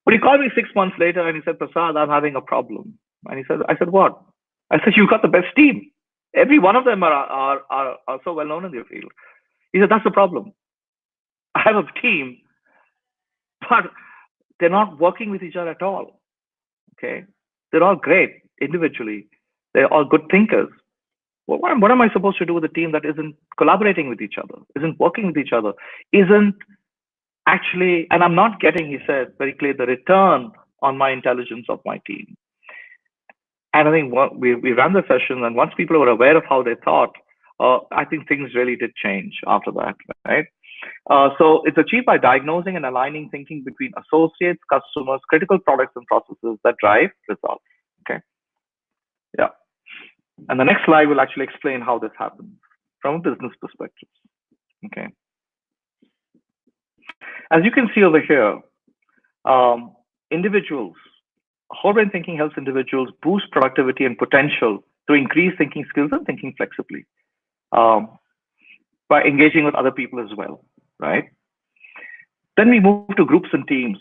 But he called me 6 months later and he said, Prasad, I'm having a problem. And I said, what? I said, you've got the best team. Every one of them are so well known in their field. He said, that's the problem. I have a team, but they're not working with each other at all. Okay. They're all great individually. They're all good thinkers. Well, what am I supposed to do with a team that isn't collaborating with each other, isn't working with each other, isn't actually, and I'm not getting, he said very clear, the return on my intelligence of my team. And I think we ran the session, and once people were aware of how they thought, I think things really did change after that, right? So it's achieved by diagnosing and aligning thinking between associates, customers, critical products, and processes that drive results. Okay, yeah. And the next slide will actually explain how this happens from a business perspective. Okay, as you can see over here, um, individuals, whole brain thinking helps individuals boost productivity and potential to increase thinking skills and thinking flexibly um, by engaging with other people as well, right? Then we move to groups and teams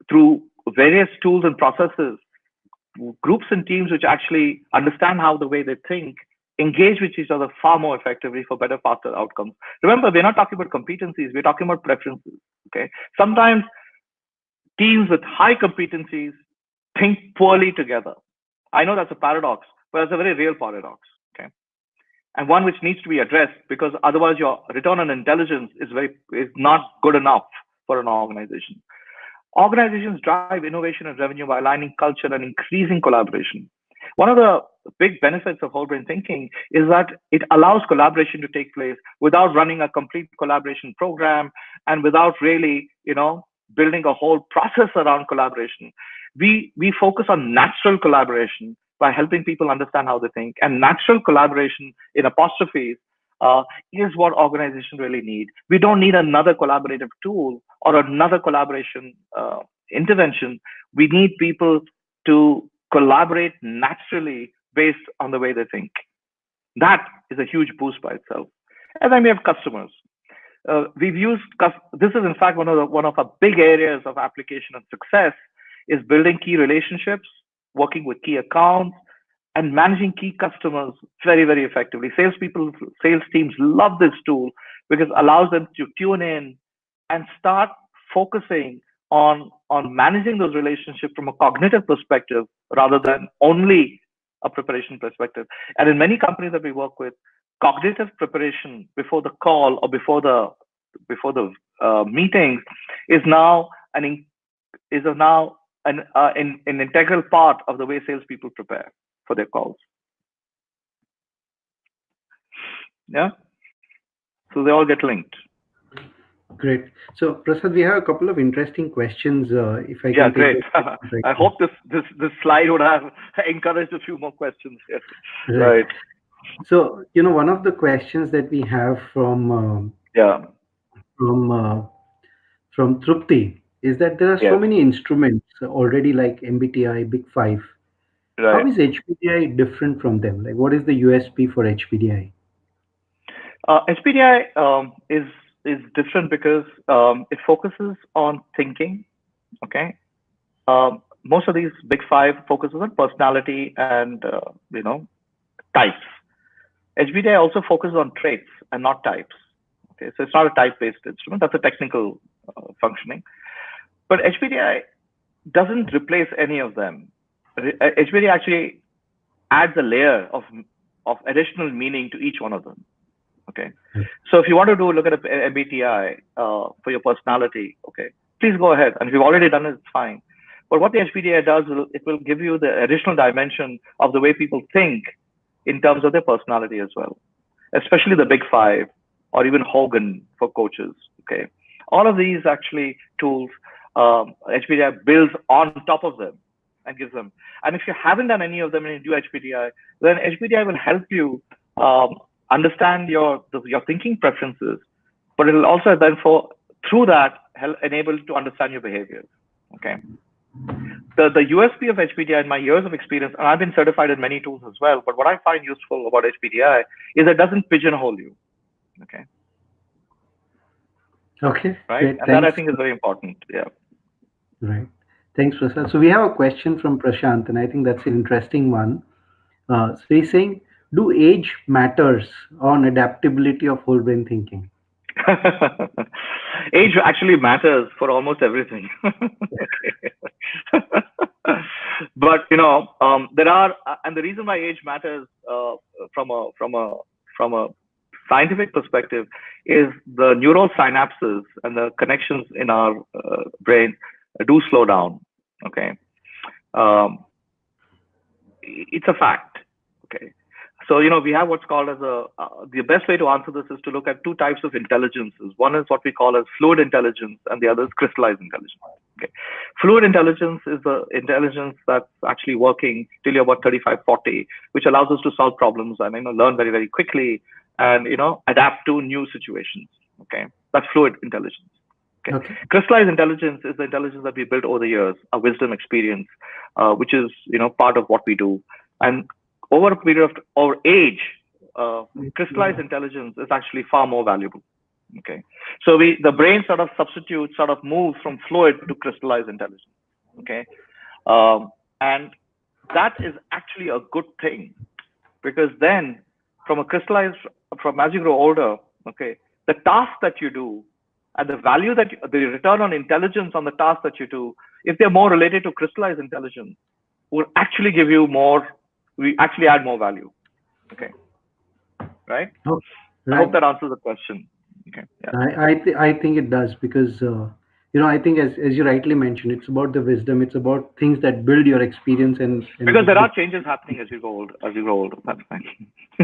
through various tools and processes, groups and teams which actually understand how the way they think engage with each other far more effectively for better, faster outcomes. Remember, we're not talking about competencies, we're talking about preferences. Okay. Sometimes teams with high competencies think poorly together. I know that's a paradox, but it's a very real paradox. Okay. And one which needs to be addressed because otherwise your return on intelligence is not good enough for an organization. Organizations drive innovation and revenue by aligning culture and increasing collaboration. One of the big benefits of whole brain thinking is that it allows collaboration to take place without running a complete collaboration program and without really, building a whole process around collaboration. We focus on natural collaboration by helping people understand how they think, and natural collaboration in apostrophes uh, is what organizations really need. We don't need another collaborative tool or another collaboration intervention. We need people to collaborate naturally based on the way they think. That is a huge boost by itself. And then we have customers. We've used this is in fact one of our big areas of application and success is building key relationships, working with key accounts, and managing key customers very, very effectively. Salespeople, sales teams love this tool because it allows them to tune in and start focusing on managing those relationships from a cognitive perspective rather than only a preparation perspective. And in many companies that we work with, cognitive preparation before the call or before the meetings is now an integral part of the way salespeople prepare for their calls. Yeah, so they all get linked. Great. So, Prasad, we have a couple of interesting questions. If I Yeah, can take great. those questions right I now. hope this slide would have encouraged a few more questions here. Right. Right. So, one of the questions that we have Yeah. from uh, from Trupti is that there are so Yes. many instruments already like MBTI, Big Five. How Right. is HPDI different from them? Like, what is the USP for HPDI? HPDI is different because it focuses on thinking. Okay. Most of these big five focuses on personality and types. HBDI also focuses on traits and not types. Okay, so it's not a type-based instrument. That's a technical functioning. But HBDI doesn't replace any of them. HBDI actually adds a layer of additional meaning to each one of them. Okay, so if you want to look at a MBTI for your personality, okay, please go ahead. And if you've already done it, it's fine. But what the HBDI does, it will give you the additional dimension of the way people think in terms of their personality as well, especially the big five or even Hogan for coaches. Okay, all of these actually tools, HBDI builds on top of them and gives them. And if you haven't done any of them and you do HBDI, then HBDI will help you understand your thinking preferences, but it will also then through that help enable to understand your behaviors. Okay. The USP of HPDI in my years of experience, and I've been certified in many tools as well, but what I find useful about HPDI is it doesn't pigeonhole you. Okay. Okay, Right. great. And that I Thanks. think is very important. Yeah. Right. Thanks, Prasad. So we have a question from Prashant, and I think that's an interesting one. So he's saying, do age matters on adaptability of whole brain thinking? Age actually matters for almost everything. Okay. But there are, and the reason why age matters from a scientific perspective is the neural synapses and the connections in our brain do slow down. Okay, um, it's a fact. Okay, so we have what's called as the best way to answer this is to look at two types of intelligences. One is what we call as fluid intelligence, and the other is crystallized intelligence. Okay, fluid intelligence is the intelligence that's actually working till you're about 35, 40, which allows us to solve problems and learn very, very quickly and adapt to new situations. Okay, that's fluid intelligence. Okay. Okay. Crystallized intelligence is the intelligence that we built over the years, our wisdom experience, which is part of what we do. And over a period of our age, crystallized intelligence is actually far more valuable. Okay, so the brain sort of moves from fluid to crystallized intelligence. Okay, and that is actually a good thing because then from as you grow older, okay, the task that you do and the value the return on intelligence on the task that you do, if they're more related to crystallized intelligence, will actually give you more. We actually add more value. Okay, right? Oh, I hope right. that answers the question. Okay, yeah. I think it does because I think as you rightly mentioned, it's about the wisdom. It's about things that build your experience and Because there are changes happening as you grow old. As you grow older, that's fine.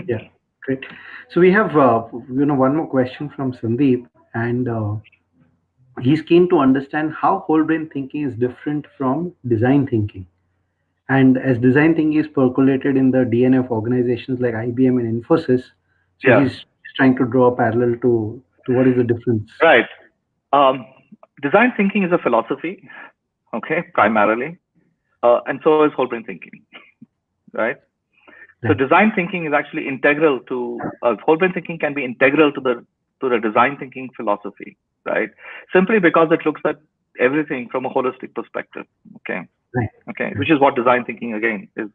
yeah, great. So we have one more question from Sandeep, and he's keen to understand how whole brain thinking is different from design thinking. And as design thinking is percolated in the DNA of organizations like IBM and Infosys, so Yeah, he's trying to draw a parallel to what is the difference. right. Um, Design thinking is a philosophy, okay, primarily, and so is whole brain thinking, right? So Right. design thinking is actually integral to whole brain thinking can be integral to the design thinking philosophy, right? Simply because it looks at everything from a holistic perspective, okay, Right. okay, Right. which is what design thinking again is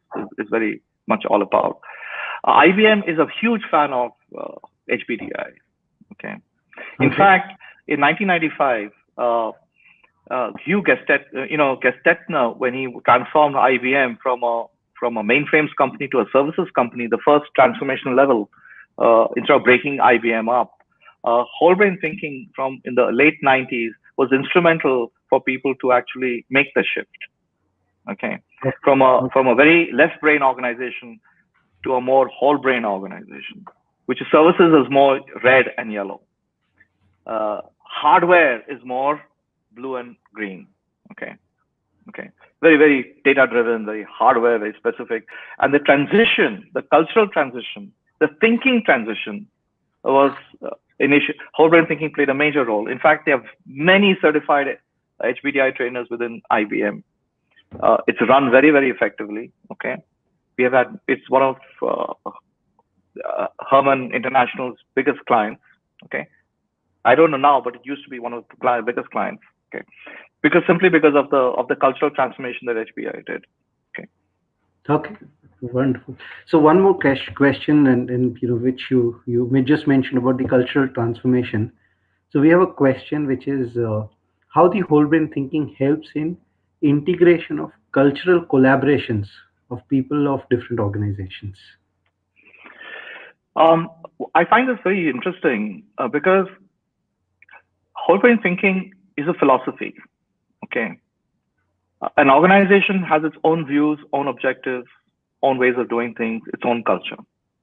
very much all about. IBM is a huge fan of HBDI. Okay. In Okay. fact, in 1995, Hugh Gestetner, when he transformed IBM from a mainframes company to a services company, the first transformational level, instead of breaking IBM up, whole brain thinking from in the late 90s was instrumental for people to actually make the shift. Okay, from a very left brain organization to a more whole brain organization, which is services is more red and yellow. Hardware is more blue and green. Okay. Very, very data driven, very hardware, very specific. And the transition, the cultural transition, the thinking transition was whole brain thinking played a major role. In fact, they have many certified HBDI trainers within IBM. It's run very, very effectively. Okay. It's one of Herman International's biggest clients. Okay. I don't know now, but it used to be one of the biggest clients. Okay. Simply because of the cultural transformation that HBI did. Okay. Okay. Wonderful. So one more question, and which you may just mention about the cultural transformation. So we have a question which is how the whole brain thinking helps in integration of cultural collaborations of people of different organizations. I find this very interesting because whole brain thinking is a philosophy. Okay. An organization has its own views, own objectives, own ways of doing things, its own culture,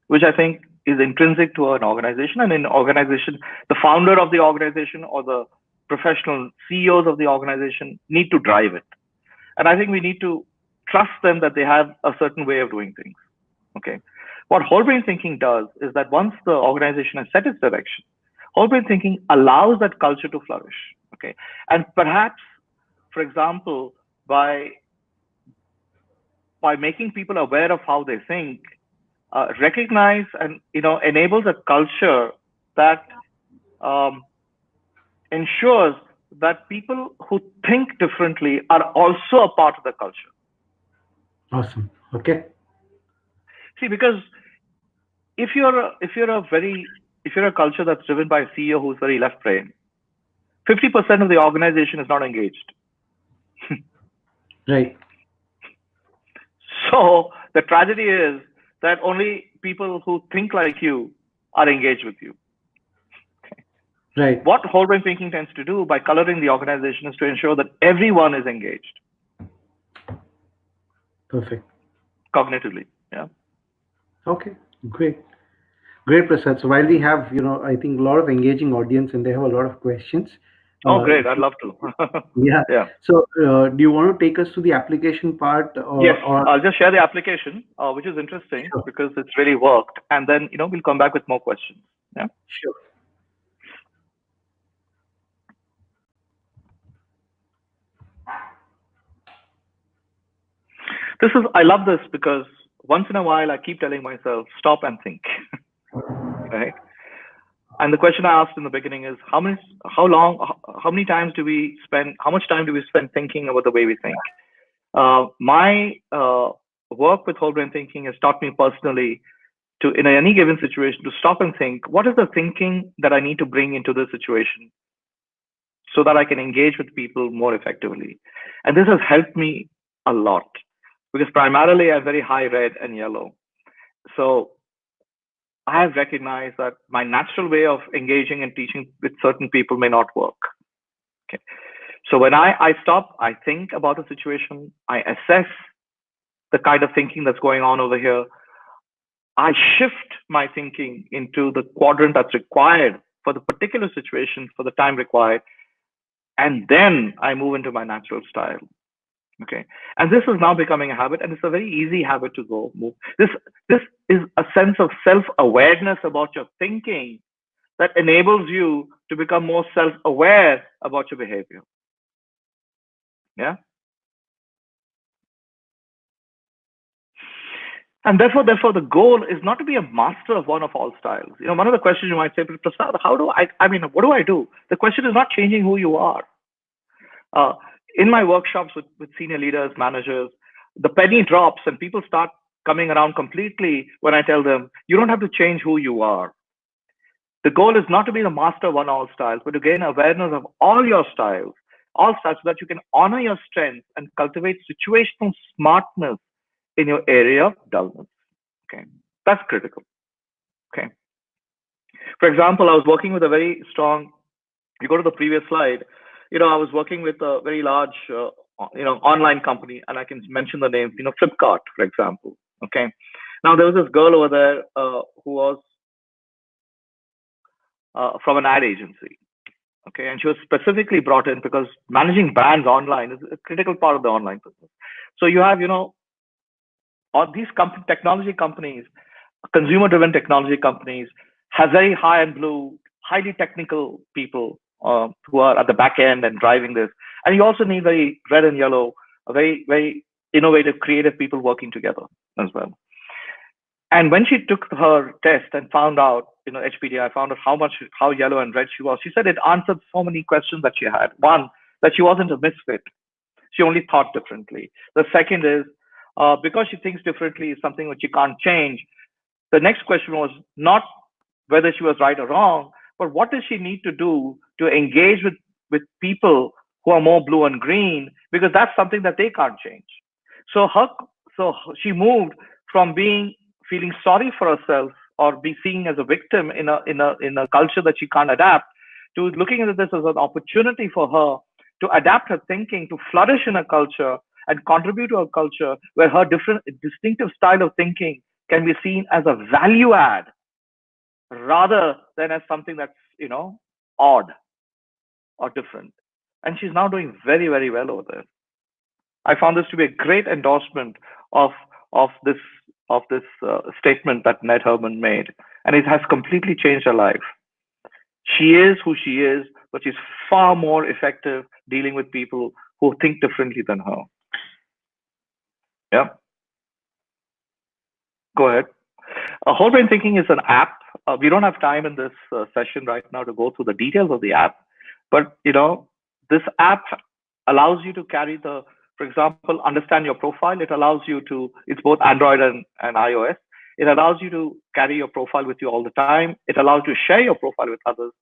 which I think is intrinsic to an organization. And in an organization, the founder of the organization or the professional CEOs of the organization need to drive it. And I think we need to trust them that they have a certain way of doing things. Okay. What whole brain thinking does is that once the organization has set its direction, whole brain thinking allows that culture to flourish. Okay. And perhaps, for example, by making people aware of how they think, recognize and enables a culture that ensures that people who think differently are also a part of the culture. Awesome. Okay. See, because if you're a culture that's driven by a CEO who's very left brain, 50% of the organization is not engaged. Right. So the tragedy is that only people who think like you are engaged with you. Okay. Right. What whole brain thinking tends to do by coloring the organization is to ensure that everyone is engaged. Perfect. Cognitively. Yeah. Okay. Great. Great, Prasad. So while we have, I think a lot of engaging audience and they have a lot of questions. Oh, great. I'd love to. Yeah. Yeah. So do you want to take us to the application part? Yes. Or I'll just share the application, which is interesting Sure. because it's really worked. And then, we'll come back with more questions. Yeah. Sure. I love this because once in a while I keep telling myself, stop and think. Right? And the question I asked in the beginning is how much time do we spend thinking about the way we think? My work with whole brain thinking has taught me personally to, in any given situation, to stop and think, what is the thinking that I need to bring into this situation so that I can engage with people more effectively? And this has helped me a lot because primarily I'm very high red and yellow. So I have recognized that my natural way of engaging and teaching with certain people may not work. Okay. So when I stop, I think about the situation, I assess the kind of thinking that's going on over here. I shift my thinking into the quadrant that's required for the particular situation, for the time required, and then I move into my natural style. Okay. And this is now becoming a habit, and it's a very easy habit to move. This is a sense of self-awareness about your thinking that enables you to become more self-aware about your behavior. Yeah. And therefore, the goal is not to be a master of one of all styles. One of the questions you might say, Prasad, what do I do? The question is not changing who you are. In my workshops with senior leaders, managers, the penny drops and people start coming around completely when I tell them you don't have to change who you are. The goal is not to be the master of one all styles, but to gain awareness of all your styles, all styles, so that you can honor your strengths and cultivate situational smartness in your area of dullness. Okay, that's critical. Okay, for example, I was working with a very strong. You go to the previous slide. I was working with a very large, online company, and I can mention the name. Flipkart, for example. Okay, now there was this girl over there who was from an ad agency. Okay, and she was specifically brought in because managing brands online is a critical part of the online business. So you have, all these technology companies, consumer-driven technology companies, have very high and blue, highly technical people who are at the back end and driving this. And you also need very red and yellow, very, very innovative, creative people working together as well. And when she took her test and found out, HPDI, found out how yellow and red she was, she said it answered so many questions that she had. One, that she wasn't a misfit. She only thought differently. The second is, because she thinks differently is something which you can't change. The next question was not whether she was right or wrong, but what does she need to do to engage with people who are more blue and green, because that's something that they can't change. So she moved from feeling sorry for herself or be seen as a victim in a culture that she can't adapt, to looking at this as an opportunity for her to adapt her thinking, to flourish in a culture and contribute to a culture where her different distinctive style of thinking can be seen as a value add rather than as something that's odd or different. And she's now doing very, very well over there. I found this to be a great endorsement of this statement that Ned Herman made, and it has completely changed her life. She is who she is, but she's far more effective dealing with people who think differently than her. Yeah. Go ahead. Whole Brain Thinking is an app. We don't have time in this session right now to go through the details of the app, but this app allows you to carry for example, understand your profile. It allows you to. It's both Android and iOS. It allows you to carry your profile with you all the time. It allows you to share your profile with others.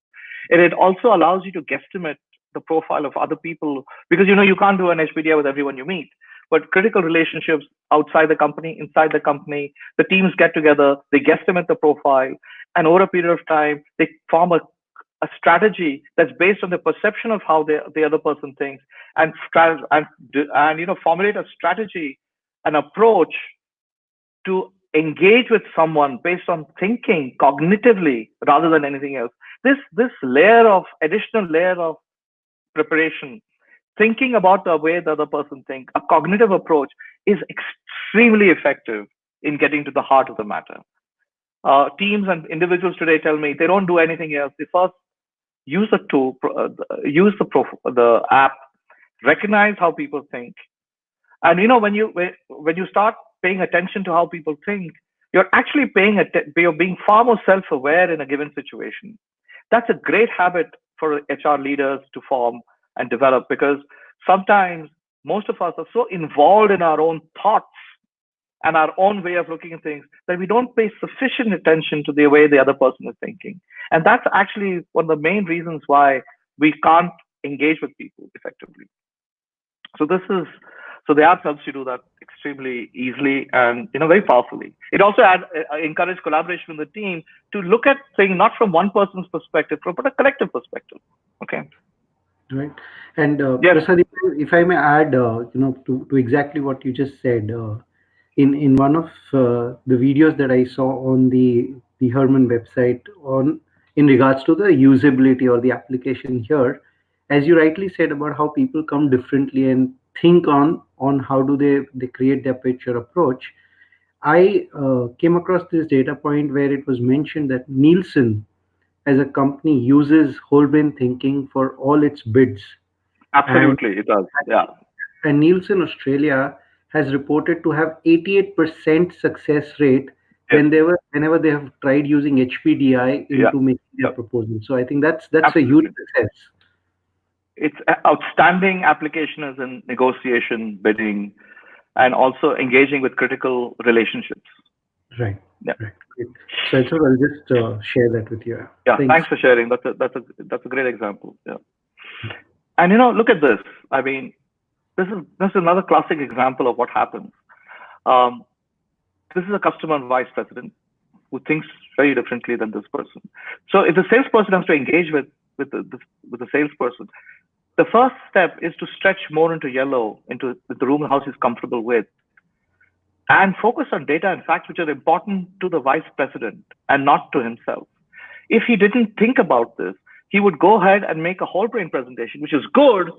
And it also allows you to guesstimate the profile of other people, because you can't do an HPDI with everyone you meet. But critical relationships outside the company, inside the company, the teams get together, they guesstimate the profile, and over a period of time, they form a strategy that's based on the perception of how the other person thinks, and formulate a strategy, an approach to engage with someone based on thinking cognitively rather than anything else. This additional layer of preparation, thinking about the way the other person thinks, a cognitive approach, is extremely effective in getting to the heart of the matter. Teams and individuals today tell me they don't do anything else. They first use the tool, use the app, recognize how people think, and when you start paying attention to how people think, you're actually you're being far more self-aware in a given situation. That's a great habit for HR leaders to form and develop, because sometimes most of us are so involved in our own thoughts and our own way of looking at things that we don't pay sufficient attention to the way the other person is thinking. And that's actually one of the main reasons why we can't engage with people effectively. So the app helps you do that extremely easily and very powerfully. It also encourages collaboration with the team to look at things not from one person's perspective, but a collective perspective. Okay. Right. And Yes. Prasad, if I may add, to exactly what you just said, in one of the videos that I saw on the Herman website in regards to the usability or the application here, as you rightly said about how people come differently and think on how do they create their pitch or approach. I came across this data point where it was mentioned that Nielsen as a company uses whole brain thinking for all its bids. Absolutely, it does. Yeah. And Nielsen Australia has reported to have 88% success rate Yes. whenever they have tried using HPDI into making their proposal. So I think that's a huge success. It's outstanding application is in negotiation, bidding, and also engaging with critical relationships. Right. Yeah. Right. Great. So I thought I'll just share that with you. Yeah. Thanks. Thanks for sharing. That's a great example. Yeah. And look at this. I mean, this is another classic example of what happens. Um, this is a customer vice president who thinks very differently than this person. So if the salesperson has to engage with the salesperson, the first step is to stretch more into yellow, into the room the house is comfortable with, and focus on data and facts which are important to the vice president and not to himself. If he didn't think about this, he would go ahead and make a whole brain presentation, which is good,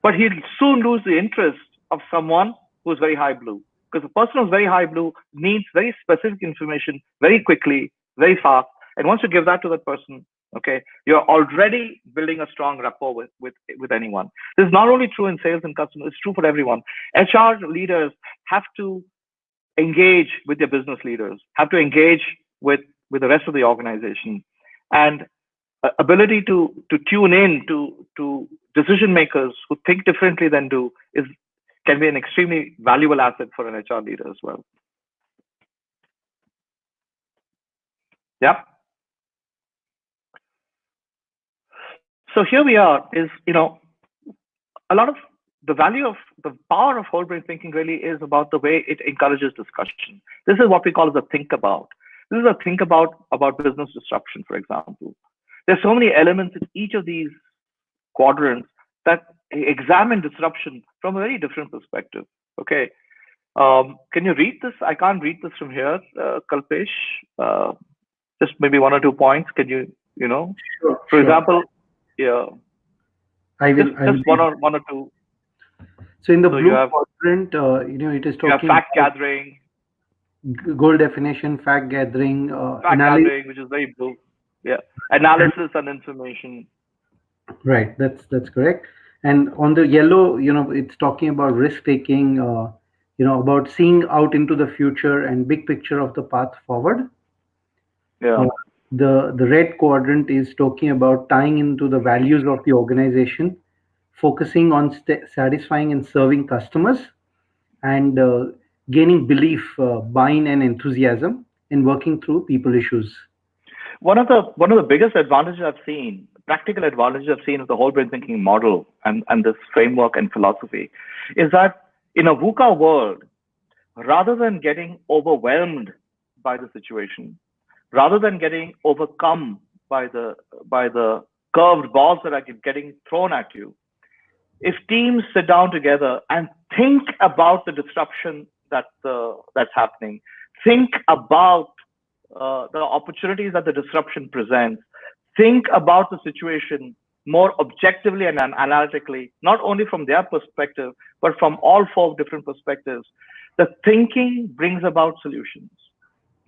but he'll soon lose the interest of someone who's very high blue. Because the person who's very high blue needs very specific information very quickly, very fast. And once you give that to that person, okay, you're already building a strong rapport with anyone. This is not only true in sales and customer, it's true for everyone. HR leaders have to engage with their business leaders, have to engage with the rest of the organization. And ability to tune in to decision makers who think differently than do can be an extremely valuable asset for an HR leader as well. Yeah. So here we are is, a lot of the value of the power of whole brain thinking really is about the way it encourages discussion. This is what we call as a think about. This is a think about business disruption, for example. There's so many elements in each of these quadrants that examine disruption from a very different perspective. Okay. Can you read this? I can't read this from here, Kalpesh. Just maybe one or two points. Can you, Sure, for example, yeah. I will. Just one or two. So in the blue quadrant, it is talking fact gathering, goal definition, fact gathering, gathering, which is very blue. Yeah, analysis and information. Right, that's correct. And on the yellow, it's talking about risk taking, about seeing out into the future and big picture of the path forward. Yeah. The red quadrant is talking about tying into the values of the organization, focusing on satisfying and serving customers, and gaining belief, buy-in, and enthusiasm in working through people issues. One of the biggest advantages I've seen, practical advantages I've seen of the whole brain thinking model and this framework and philosophy, is that in a VUCA world, rather than getting overwhelmed by the situation, rather than getting overcome by the curved balls that are getting thrown at you, if teams sit down together and think about the disruption that's happening, think about the opportunities that the disruption presents, think about the situation more objectively and analytically, not only from their perspective, but from all four different perspectives, the thinking brings about solutions.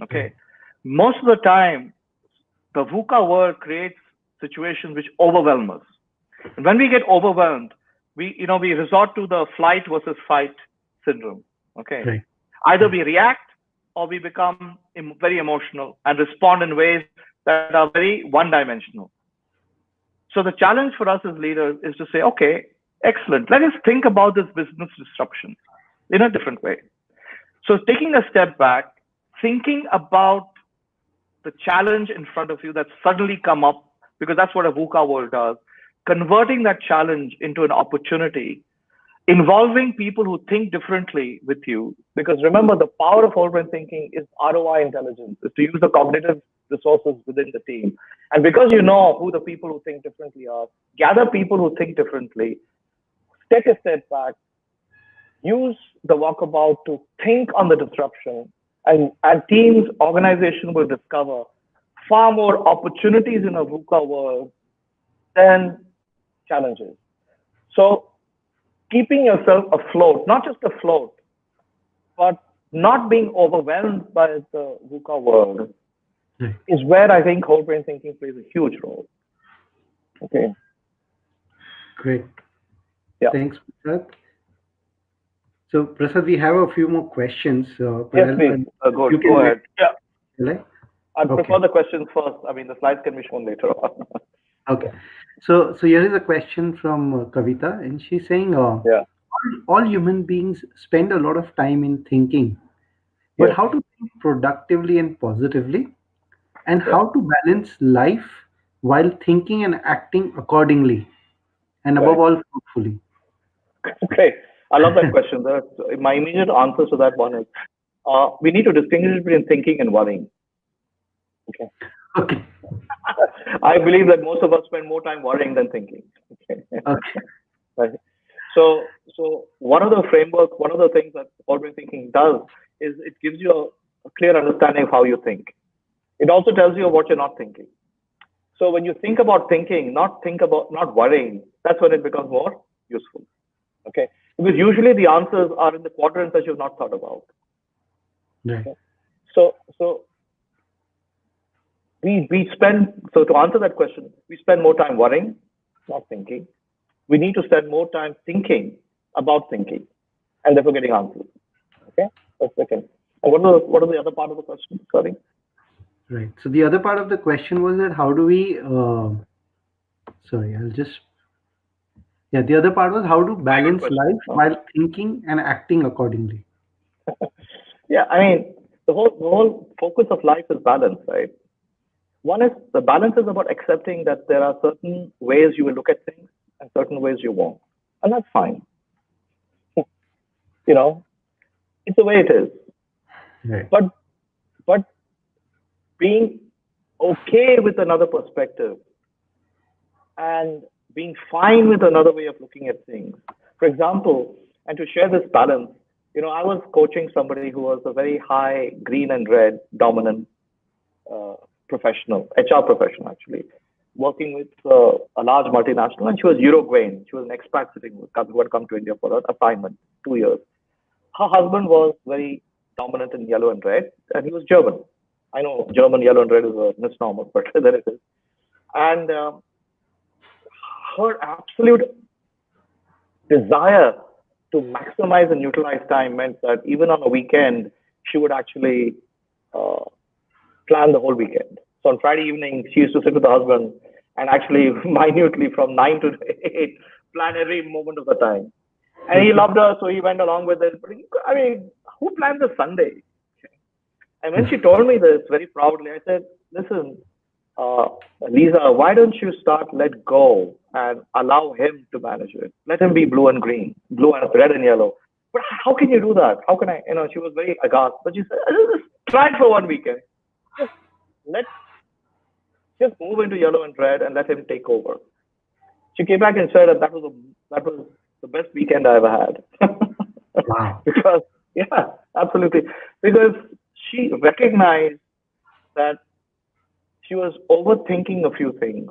Okay. Most of the time, the VUCA world creates situations which overwhelm us. And when we get overwhelmed, we resort to the flight versus fight syndrome. Okay. Right. Either we react or we become very emotional and respond in ways that are very one-dimensional. So the challenge for us as leaders is to say, okay, excellent. Let us think about this business disruption in a different way. So taking a step back, thinking about the challenge in front of you that's suddenly come up, because that's what a VUCA world does, converting that challenge into an opportunity, involving people who think differently with you. Because remember, the power of whole brain thinking is ROI intelligence, is to use the cognitive resources within the team. And because you know who the people who think differently are, gather people who think differently, take a step back, use the walkabout to think on the disruption, and teams, organization will discover far more opportunities in a VUCA world than challenges. So keeping yourself afloat, not just afloat, but not being overwhelmed by the VUCA world is where I think whole brain thinking plays a huge role. Okay. Great. Yeah. Thanks, Prasad. So, Prasad, we have a few more questions. Yes, please. Go ahead. Yeah. I prefer the questions first. I mean, the slides can be shown later on. Okay. So here is a question from Kavita, and she's saying, what all human beings spend a lot of time in thinking, but Yes. how to think productively and positively, and Yeah. how to balance life while thinking and acting accordingly, and above Right. all, fruitfully. Great. I love that question. My immediate answer to that one is we need to distinguish between thinking and worrying. Okay. Okay. I believe that most of us spend more time worrying than thinking. Okay. Okay. Right. So one of the framework, one of the things that always thinking does is it gives you a clear understanding of how you think. It also tells you what you're not thinking. So when you think about thinking, not worrying, that's when it becomes more useful. Okay. Because usually the answers are in the quadrants that you've not thought about. Right. Okay. So we spend so to answer that question, we spend more time worrying, not thinking. We need to spend more time thinking about thinking and therefore getting answers. Okay, that's second. And what are the other part of the question? Sorry. Right. So the other part of the question was that how do we? Sorry, I'll just. Yeah, the other part was how to Very good balance question. life while thinking and acting accordingly. Yeah, I mean the whole focus of life is balance, right? One is the balance is about accepting that there are certain ways you will look at things and certain ways you won't, and that's fine. You know, it's the way it is. Right. But but being okay with another perspective and being fine with another way of looking at things. For example, and to share this balance, I was coaching somebody who was a very high green and red dominant uh, professional, HR professional actually, working with a large multinational, and she was Uruguayan. She was an expat sitting who had come to India for an assignment, 2 years. Her husband was very dominant in yellow and red, and he was German. I know German yellow and red is a misnomer, but there it is. And her absolute desire to maximize and utilize time meant that even on a weekend, she would actually uh, plan the whole weekend. So on Friday evening, she used to sit with her husband and actually minutely from 9 to 8 plan every moment of the time. And he Okay. loved her, so he went along with it. But I mean, who plans a Sunday? And when she told me this very proudly, I said, listen, uh, Lisa, why don't you start let go and allow him to manage it? Let him be blue and green, blue and red and yellow. But how can you do that? How can I? She was very aghast. But she said, just try it for one weekend. Just let just move into yellow and red and let him take over. She came back and said that was the best weekend I ever had. Wow. Because yeah, absolutely. Because she recognized that she was overthinking a few things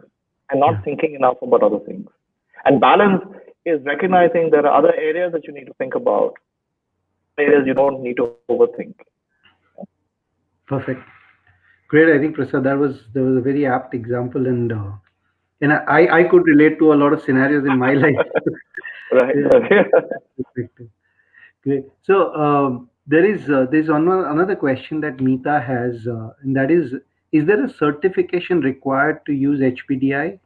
and Yeah. not thinking enough about other things. And balance is recognizing there are other areas that you need to think about, areas you don't need to overthink. Perfect. Great. I think Prasad, that was a very apt example, and I could relate to a lot of scenarios in my life. Right. Yeah, perspective. Great. So there's another question that Meeta has, and that is there a certification required to use HPDI?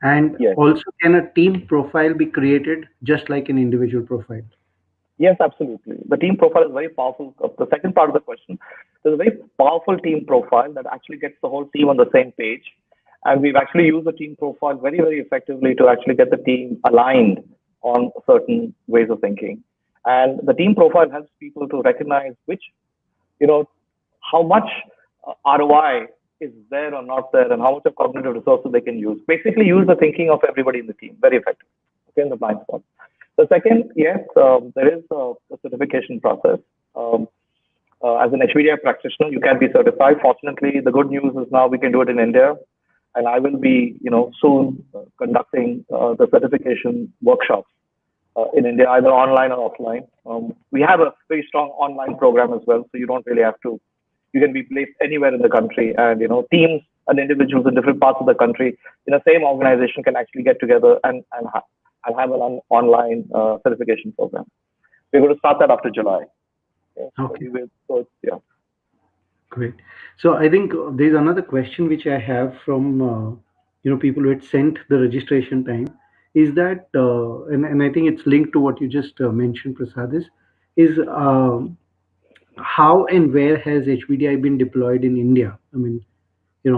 And Yes. also, can a team profile be created just like an individual profile? Yes, absolutely. The team profile is very powerful. The second part of the question, there's a very powerful team profile that actually gets the whole team on the same page. And we've actually used the team profile very, very effectively to actually get the team aligned on certain ways of thinking. And the team profile helps people to recognize which, you know, how much ROI is there or not there and how much of cognitive resources they can use. Basically, use the thinking of everybody in the team very effectively. Okay, in the blind spot. The second, yes, there is a certification process. As an HVDI practitioner, you can be certified. Fortunately, the good news is now we can do it in India, and I will be, soon conducting the certification workshops in India, either online or offline. We have a very strong online program as well, so you don't really have to. You can be placed anywhere in the country, and teams and individuals in different parts of the country in the same organization can actually get together and have an online certification program. We're going to start that after July. Okay? So Okay, we will. So it's, yeah. great. So I think there's another question which I have from people who had sent the registration time. is that, and I think it's linked to what you just mentioned, Prasad, is how and where has HBDI been deployed in India? I mean,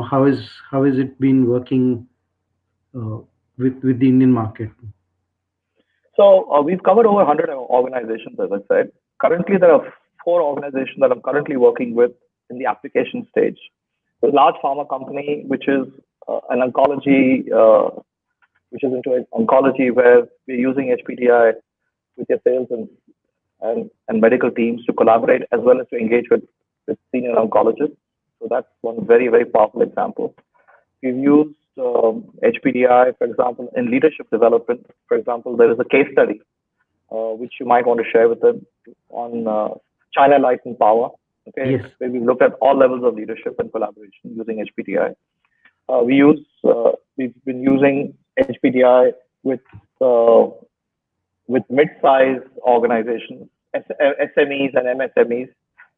how is it been working uh, with the Indian market? So we've covered over 100 organizations, as I said. Currently, there are four organizations that I'm currently working with in the application stage. A large pharma company, which is an oncology, which is into oncology, where we're using HPDI with their sales and medical teams to collaborate as well as to engage with senior oncologists. So that's one very, very powerful example. We've used HPDI, for example, in leadership development. For example, there is a case study which you might want to share with them on China Light and Power. Okay, Yes. where we've looked at all levels of leadership and collaboration using HPDI. We've been using HPDI with uh, with mid-sized organizations, SMEs and MSMEs.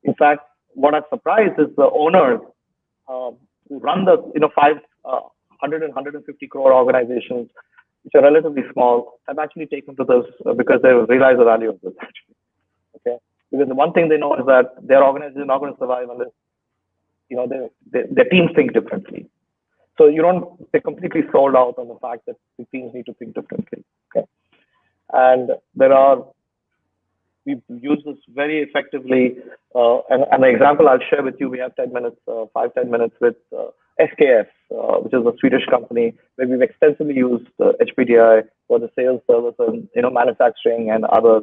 In fact, what I'm surprised is the owners who run the 500 and 150 crore organizations, which are relatively small, have actually taken to this because they realize the value of this. Actually, okay, because the one thing they know is that their organization is not going to survive unless their teams think differently. So you don't they're completely sold out on the fact that the teams need to think differently. Okay, and there are we've used this very effectively. And the example I'll share with you, we have 10 minutes, 5, 10 minutes with SKF, which is a Swedish company, where we've extensively used HPDI for the sales service and manufacturing and other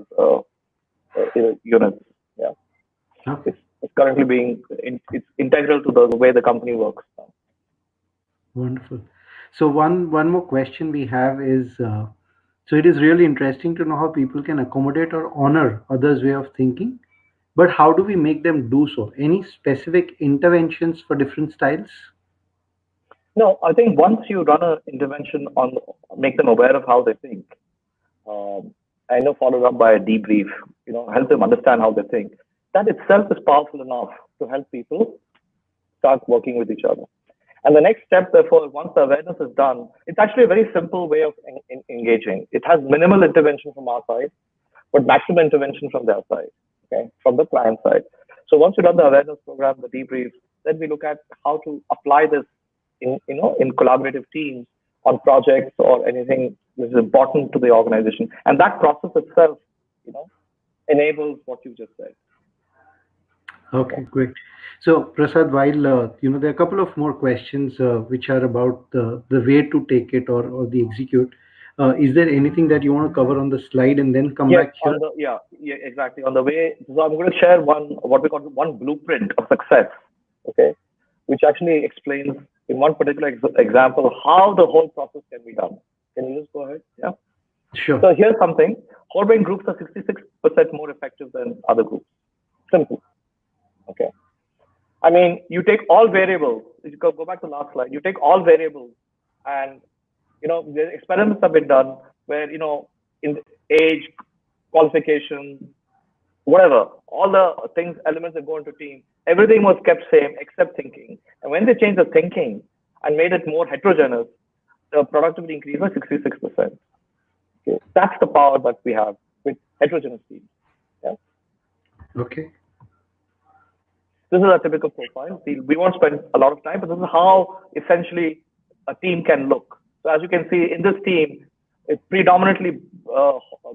units. Yeah, Okay. it's currently it's integral to the way the company works. Wonderful. So one more question we have is, so it is really interesting to know how people can accommodate or honor others' way of thinking, but how do we make them do so? Any specific interventions for different styles? No, I think once you run an intervention on make them aware of how they think, um, I know followed up by a debrief, help them understand how they think. That itself is powerful enough to help people start working with each other. And the next step, therefore, once the awareness is done, it's actually a very simple way of engaging. It has minimal intervention from our side, but maximum intervention from their side, okay, from the client side. So once we run the awareness program, the debrief, then we look at how to apply this in collaborative teams on projects or anything which is important to the organization. And that process itself, you know, enables what you just said. Okay. Okay, great. So, Prasad, while there are a couple of more questions which are about the way to take it or the execute. Is there anything that you want to cover on the slide and then come Yes, back here? yeah, exactly. On the way, so I'm going to share what we call one blueprint of success, okay, which actually explains in one particular example how the whole process can be done. Can you just go ahead? Yeah. Sure. So here's something. Whole brain groups are 66% more effective than other groups. Simple. Okay. I mean, you take all variables. If you go back to the last slide, you take all variables, and the experiments have been done where in age, qualification, whatever, all the things, elements that go into team, everything was kept same except thinking. And when they changed the thinking and made it more heterogeneous, the productivity increased by 66%. Okay. That's the power that we have with heterogeneous teams. Yeah. Okay. This is a typical profile. We won't spend a lot of time, but this is how essentially a team can look. So as you can see in this team, it's predominantly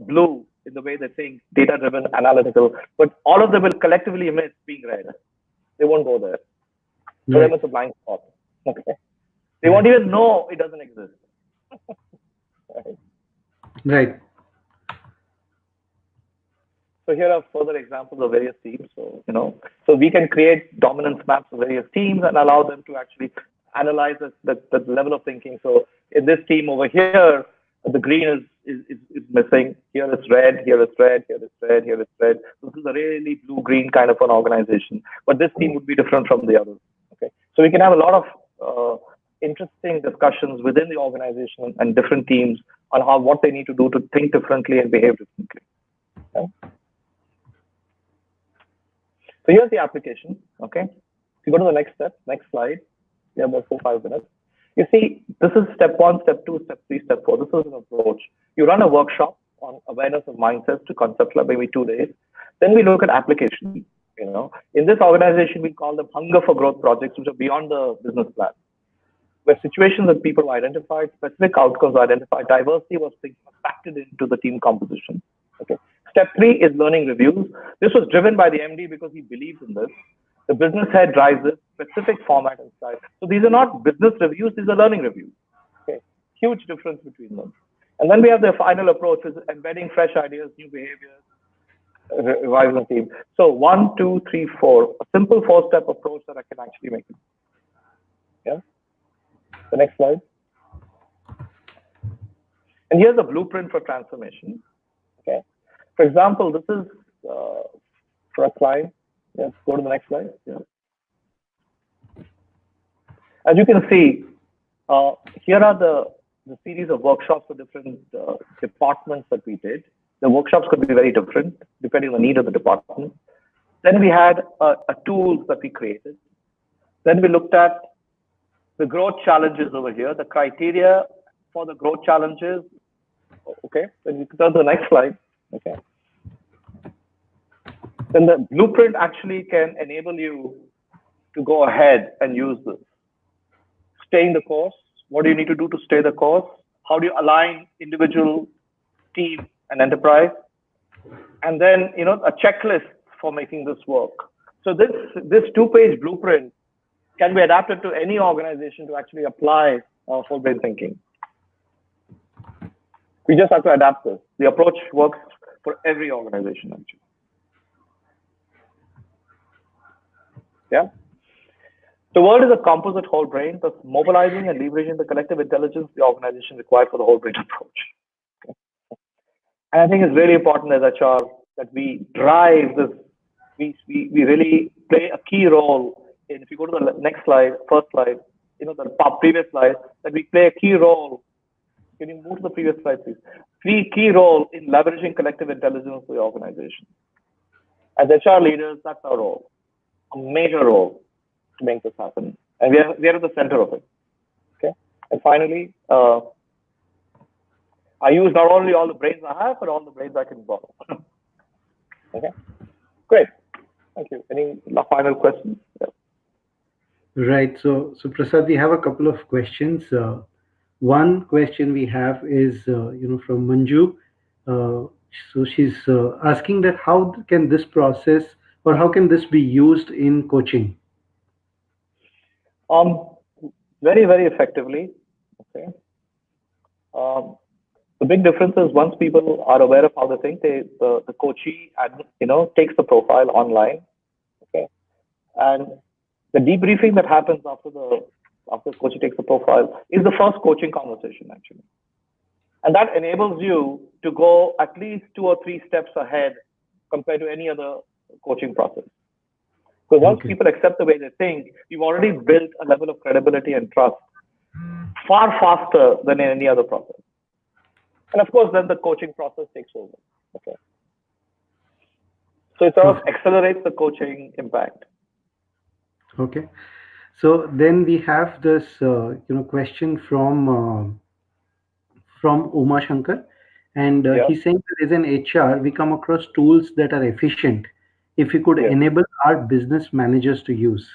blue in the way they think, data-driven, analytical, but all of them will collectively miss being red. They won't go there. For them, Right. it's a blind spot. Okay. They won't even know it doesn't exist. Right. Right. So here are further examples of various teams. So we can create dominance maps of various teams and allow them to actually analyze the level of thinking. So in this team over here, the green is missing. Here it's red. Here it's red. Here it's red. Here it's red. So this is a really blue-green kind of an organization. But this team would be different from the others. Okay. So we can have a lot of interesting discussions within the organization and different teams on what they need to do to think differently and behave differently. Okay. So here's the application. Okay. If you go to the next step, next slide, we have about 4 5 minutes. You see, this is step one, step two, step three, step four. This is an approach. You run a workshop on awareness of mindsets to concept lab, maybe 2 days. Then we look at application. In this organization, we call them hunger for growth projects, which are beyond the business plan, where situations that people identified, specific outcomes identified, diversity was factored into the team composition. Okay. Step three is learning reviews. This was driven by the MD because he believes in this. The business head drives this specific format and style. So these are not business reviews; these are learning reviews. Okay. Huge difference between them. And then we have the final approach, is embedding fresh ideas, new behaviors, reviving the team. So 1, 2, 3, 4. A simple 4-step approach that I can actually make it. Yeah. The next slide. And here's a blueprint for transformation. Okay. For example, this is for a client. Let's go to the next slide. Yeah. As you can see, here are the series of workshops for different departments that we did. The workshops could be very different depending on the need of the department. Then we had a tools that we created. Then we looked at the growth challenges over here, the criteria for the growth challenges. Okay, then you can turn to the next slide. Okay. Then the blueprint actually can enable you to go ahead and use this. Staying the course. What do you need to do to stay the course? How do you align individual, team, and enterprise? And then, a checklist for making this work. So this 2-page blueprint can be adapted to any organization to actually apply whole brain thinking. We just have to adapt this. The approach works for every organization, actually. Yeah. The world is a composite whole brain, thus mobilizing and leveraging the collective intelligence the organization required for the whole brain approach. Okay. And I think it's really important as HR that we drive this. We really play a key role in. If you go to the next slide, first slide, the previous slide, that we play a key role. Can you move to the previous slide, please? Key role in leveraging collective intelligence for the organization. As HR leaders, that's our role, a major role to make this happen, and we are at the center of it. Okay. And finally, I use not only all the brains I have, but all the brains I can borrow. Okay. Great. Thank you. Any final questions? Yeah. Right. So Prasad, we have a couple of questions. One question we have is, from Manju. So she's asking that how can this process or how can this be used in coaching? Very, very effectively. Okay. The big difference is once people are aware of how they think, the coachee, takes the profile online. Okay. And the debriefing that happens after the coachee takes the profile is the first coaching conversation, actually. And that enables you to go at least 2 or 3 steps ahead compared to any other coaching process. Because once people accept the way they think, you've already built a level of credibility and trust far faster than in any other process. And of course, then the coaching process takes over. Okay. So it sort of accelerates the coaching impact. Okay. So then we have this, question from Uma Shankar, and he's saying that as an HR, we come across tools that are efficient. If we could enable our business managers to use,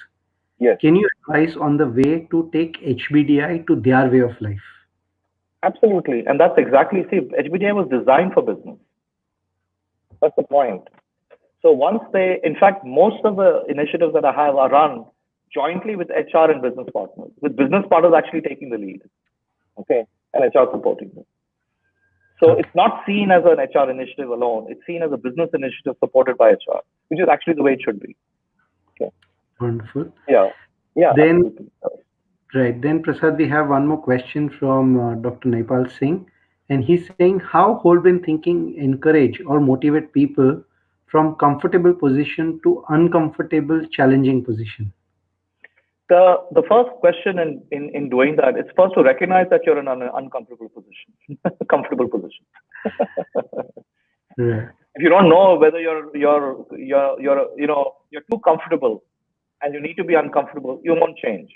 can you advise on the way to take HBDI to their way of life? Absolutely, and that's exactly. See, HBDI was designed for business. That's the point. So once in fact, most of the initiatives that I have are run jointly with HR and business partners, with business partners actually taking the lead, okay, and HR supporting them. So it's not seen as an HR initiative alone. It's seen as a business initiative supported by HR, which is actually the way it should be. Okay. Wonderful. Yeah. Then, right. Then, Prasad, we have one more question from Dr. Naipal Singh, and he's saying how whole brain thinking encourage or motivate people from comfortable position to uncomfortable, challenging position. The first question in doing that is first to recognize that you're in an uncomfortable position, comfortable position. Right. If you don't know whether you're too comfortable and you need to be uncomfortable, you won't change.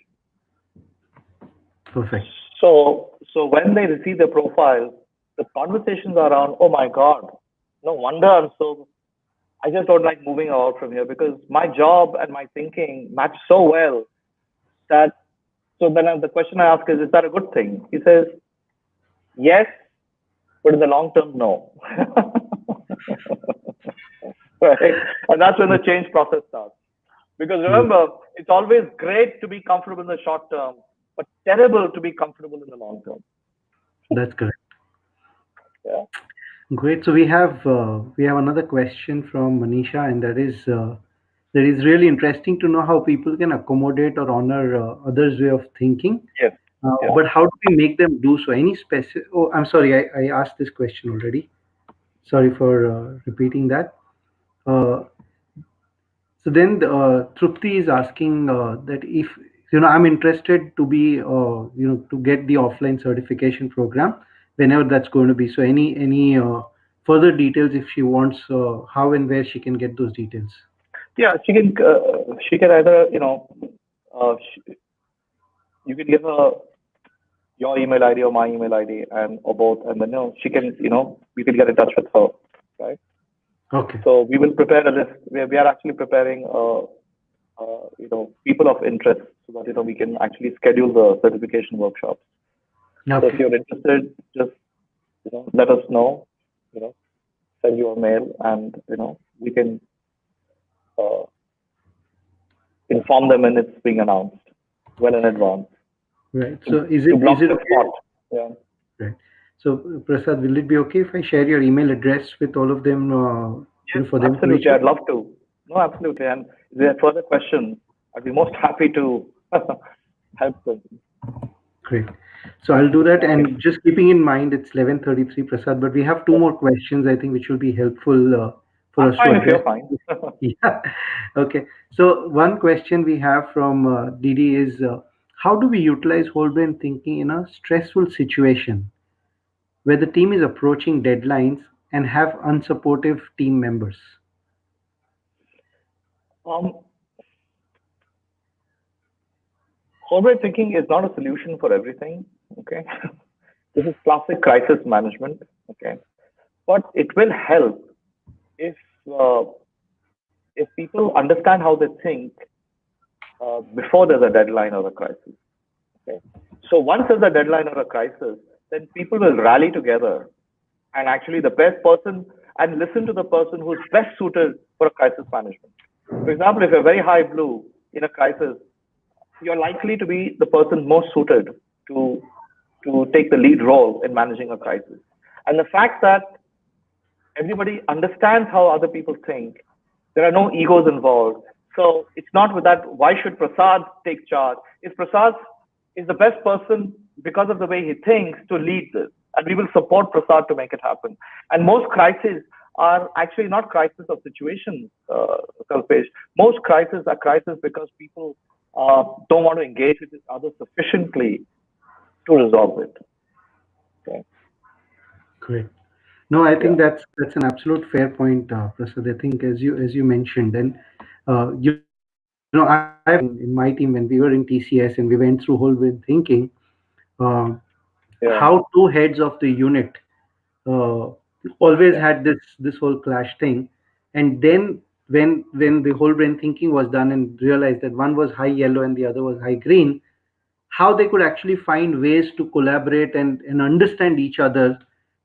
Perfect. So when they receive the profiles, the conversations are around, oh my God, no wonder I just don't like moving out from here because my job and my thinking match so well that, so then the question I ask is that a good thing? He says, yes, but in the long term, no. Right? And that's when the change process starts. Because Yes, remember, it's always great to be comfortable in the short term, but terrible to be comfortable in the long term. that's correct. Yeah. Great. So we have another question from Manisha, and that is really interesting to know how people can accommodate or honor others' way of thinking. Yes. Yes. But how do we make them do so? Any specific? Oh, I'm sorry, I asked this question already. Sorry for repeating that. Uh, so then Trupti is asking that if I'm interested to be to get the offline certification program whenever that's going to be. So any further details if she wants how and where she can get those details. Yeah. She can either, uh, sh- you can give her your email ID or my email ID and or both, and then she can, you can get in touch with her, right? Okay. So we will prepare a list. We are actually preparing, people of interest so that we can actually schedule the certification workshops. So if Okay. you're interested, just let us know. You know, send you a mail, and we can uh, inform them when it's being announced well in advance Right. to, So to is block it the okay? spot. Yeah. Right. So Prasad, will it be okay if I share your email address with all of them, Yes, for them to reach absolutely. out? I'd love to. No, absolutely. And if there are further questions, I'd be most happy to help them. Great. So I'll do that, Okay. and just keeping in mind it's 11:33, Prasad, but we have two Yes. more questions I think which will be helpful for I'm us to fine if address. you're fine. Yeah. Okay. So one question we have from Didi is how do we utilize whole brain thinking in a stressful situation where the team is approaching deadlines and have unsupportive team members? um, Forward thinking is not a solution for everything. Okay. This is classic crisis management. Okay. But it will help if uh, if people understand how they think before there's a deadline or a crisis. Okay. So once there's a deadline or a crisis, then people will rally together and actually the best person and listen to the person who's best suited for a crisis management. For example, if you're very high blue in a crisis, you're likely to be the person most suited to take the lead role in managing a crisis. And the fact that everybody understands how other people think, there are no egos involved. So it's not with that, why should Prasad take charge? If Prasad is the best person because of the way he thinks to lead this, and we will support Prasad to make it happen. And most crises are actually not crises of situations, Kalpesh. Most crises are crises because people don't want to engage with each other sufficiently to resolve it. Okay. Great. No, I Yeah. think that's an absolute fair point, Prasad. I think as you mentioned, and I've seen in my team when we were in TCS and we went through whole brain thinking, uh, Yeah. how two heads of the unit uh, always Yeah. had this whole clash thing, and then when the whole brain thinking was done and realized that one was high yellow and the other was high green, how they could actually find ways to collaborate and understand each other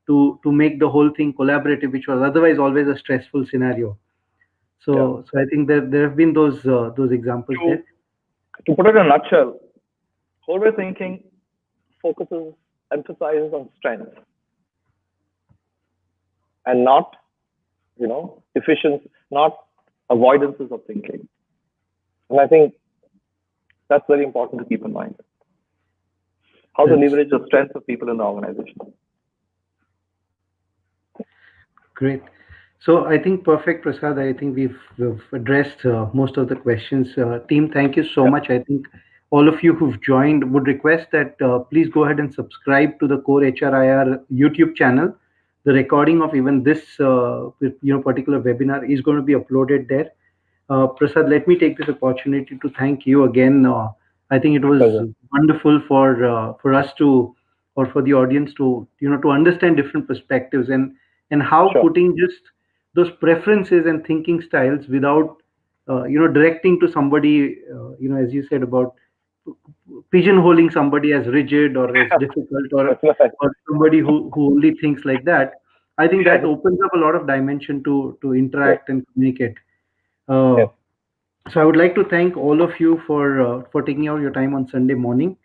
to make the whole thing collaborative, which was otherwise always a stressful scenario. Yeah. So I think there have been those examples there. To put it in a nutshell, forward thinking focuses, emphasizes on strength and not, efficiency, not avoidances of thinking. And I think that's very important to keep in mind. How to That's leverage the strengths of people in the organization. great. So I think perfect, Prasad. I think we've addressed most of the questions. Team, thank you so Yeah. much. I think all of you who've joined would request that please go ahead and subscribe to the Core HRIR YouTube channel. The recording of even this particular webinar is going to be uploaded there. Prasad, let me take this opportunity to thank you again I think it was Pleasure. wonderful for us to, or for the audience to, to understand different perspectives, and how Sure. putting just those preferences and thinking styles without directing to somebody, as you said about pigeonholing somebody as rigid or as difficult, That's right. or somebody who only thinks like that. I think that Yes. opens up a lot of dimension to Yes. interact and communicate. Uh, Yes. so I would like to thank all of you for taking out your time on Sunday morning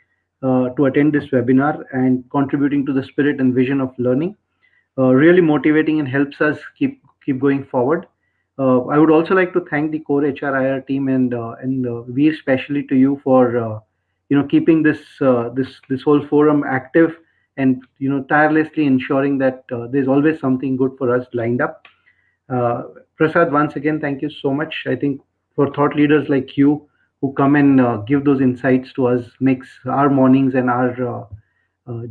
to attend this webinar and contributing to the spirit and vision of learning. Really motivating and helps us keep going forward. I would also like to thank the core HRIR team and we especially to you for keeping this whole forum active and tirelessly ensuring that there's always something good for us lined up. Uh, Prasad, once again, thank you so much. I think for thought leaders like you who come and give those insights to us makes our mornings and our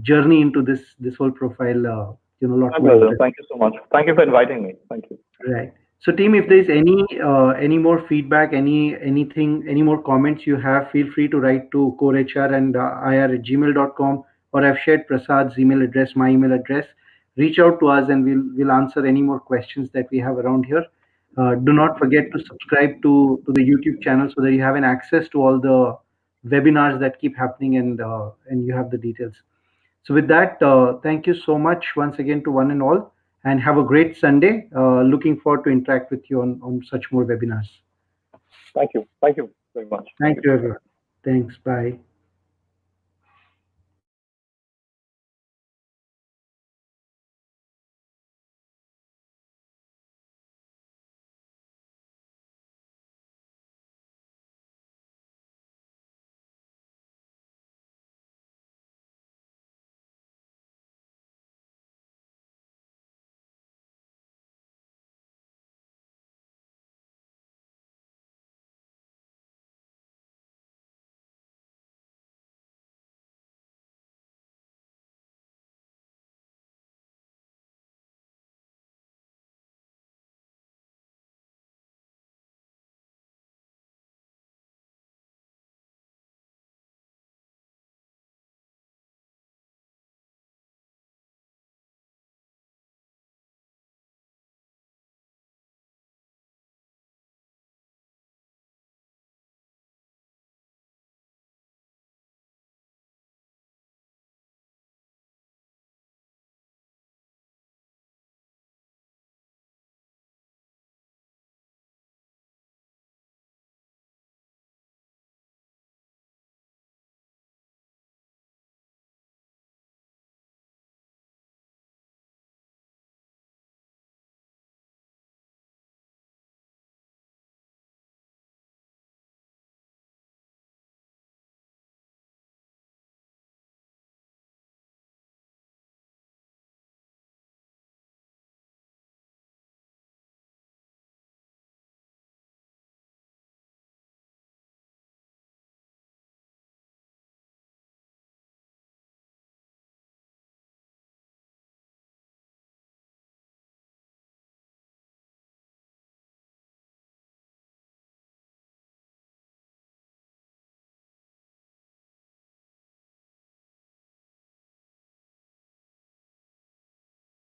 journey into this whole profile a lot My more pleasure. interesting. Thank you so much. Thank you for inviting me. Thank you. Right. So, team, if there's any more feedback, any more comments you have, feel free to write to corehr and ir@gmail.com, or I've shared Prasad's email address, my email address. Reach out to us, and we'll answer any more questions that we have around here. Do not forget to subscribe to the YouTube channel so that you have an access to all the webinars that keep happening, and you have the details. So with that, thank you so much once again to one and all, and have a great Sunday. Looking forward to interact with you on such more webinars. Thank you. Thank you very much. Thank Thank you. you, everyone. Thanks. Bye.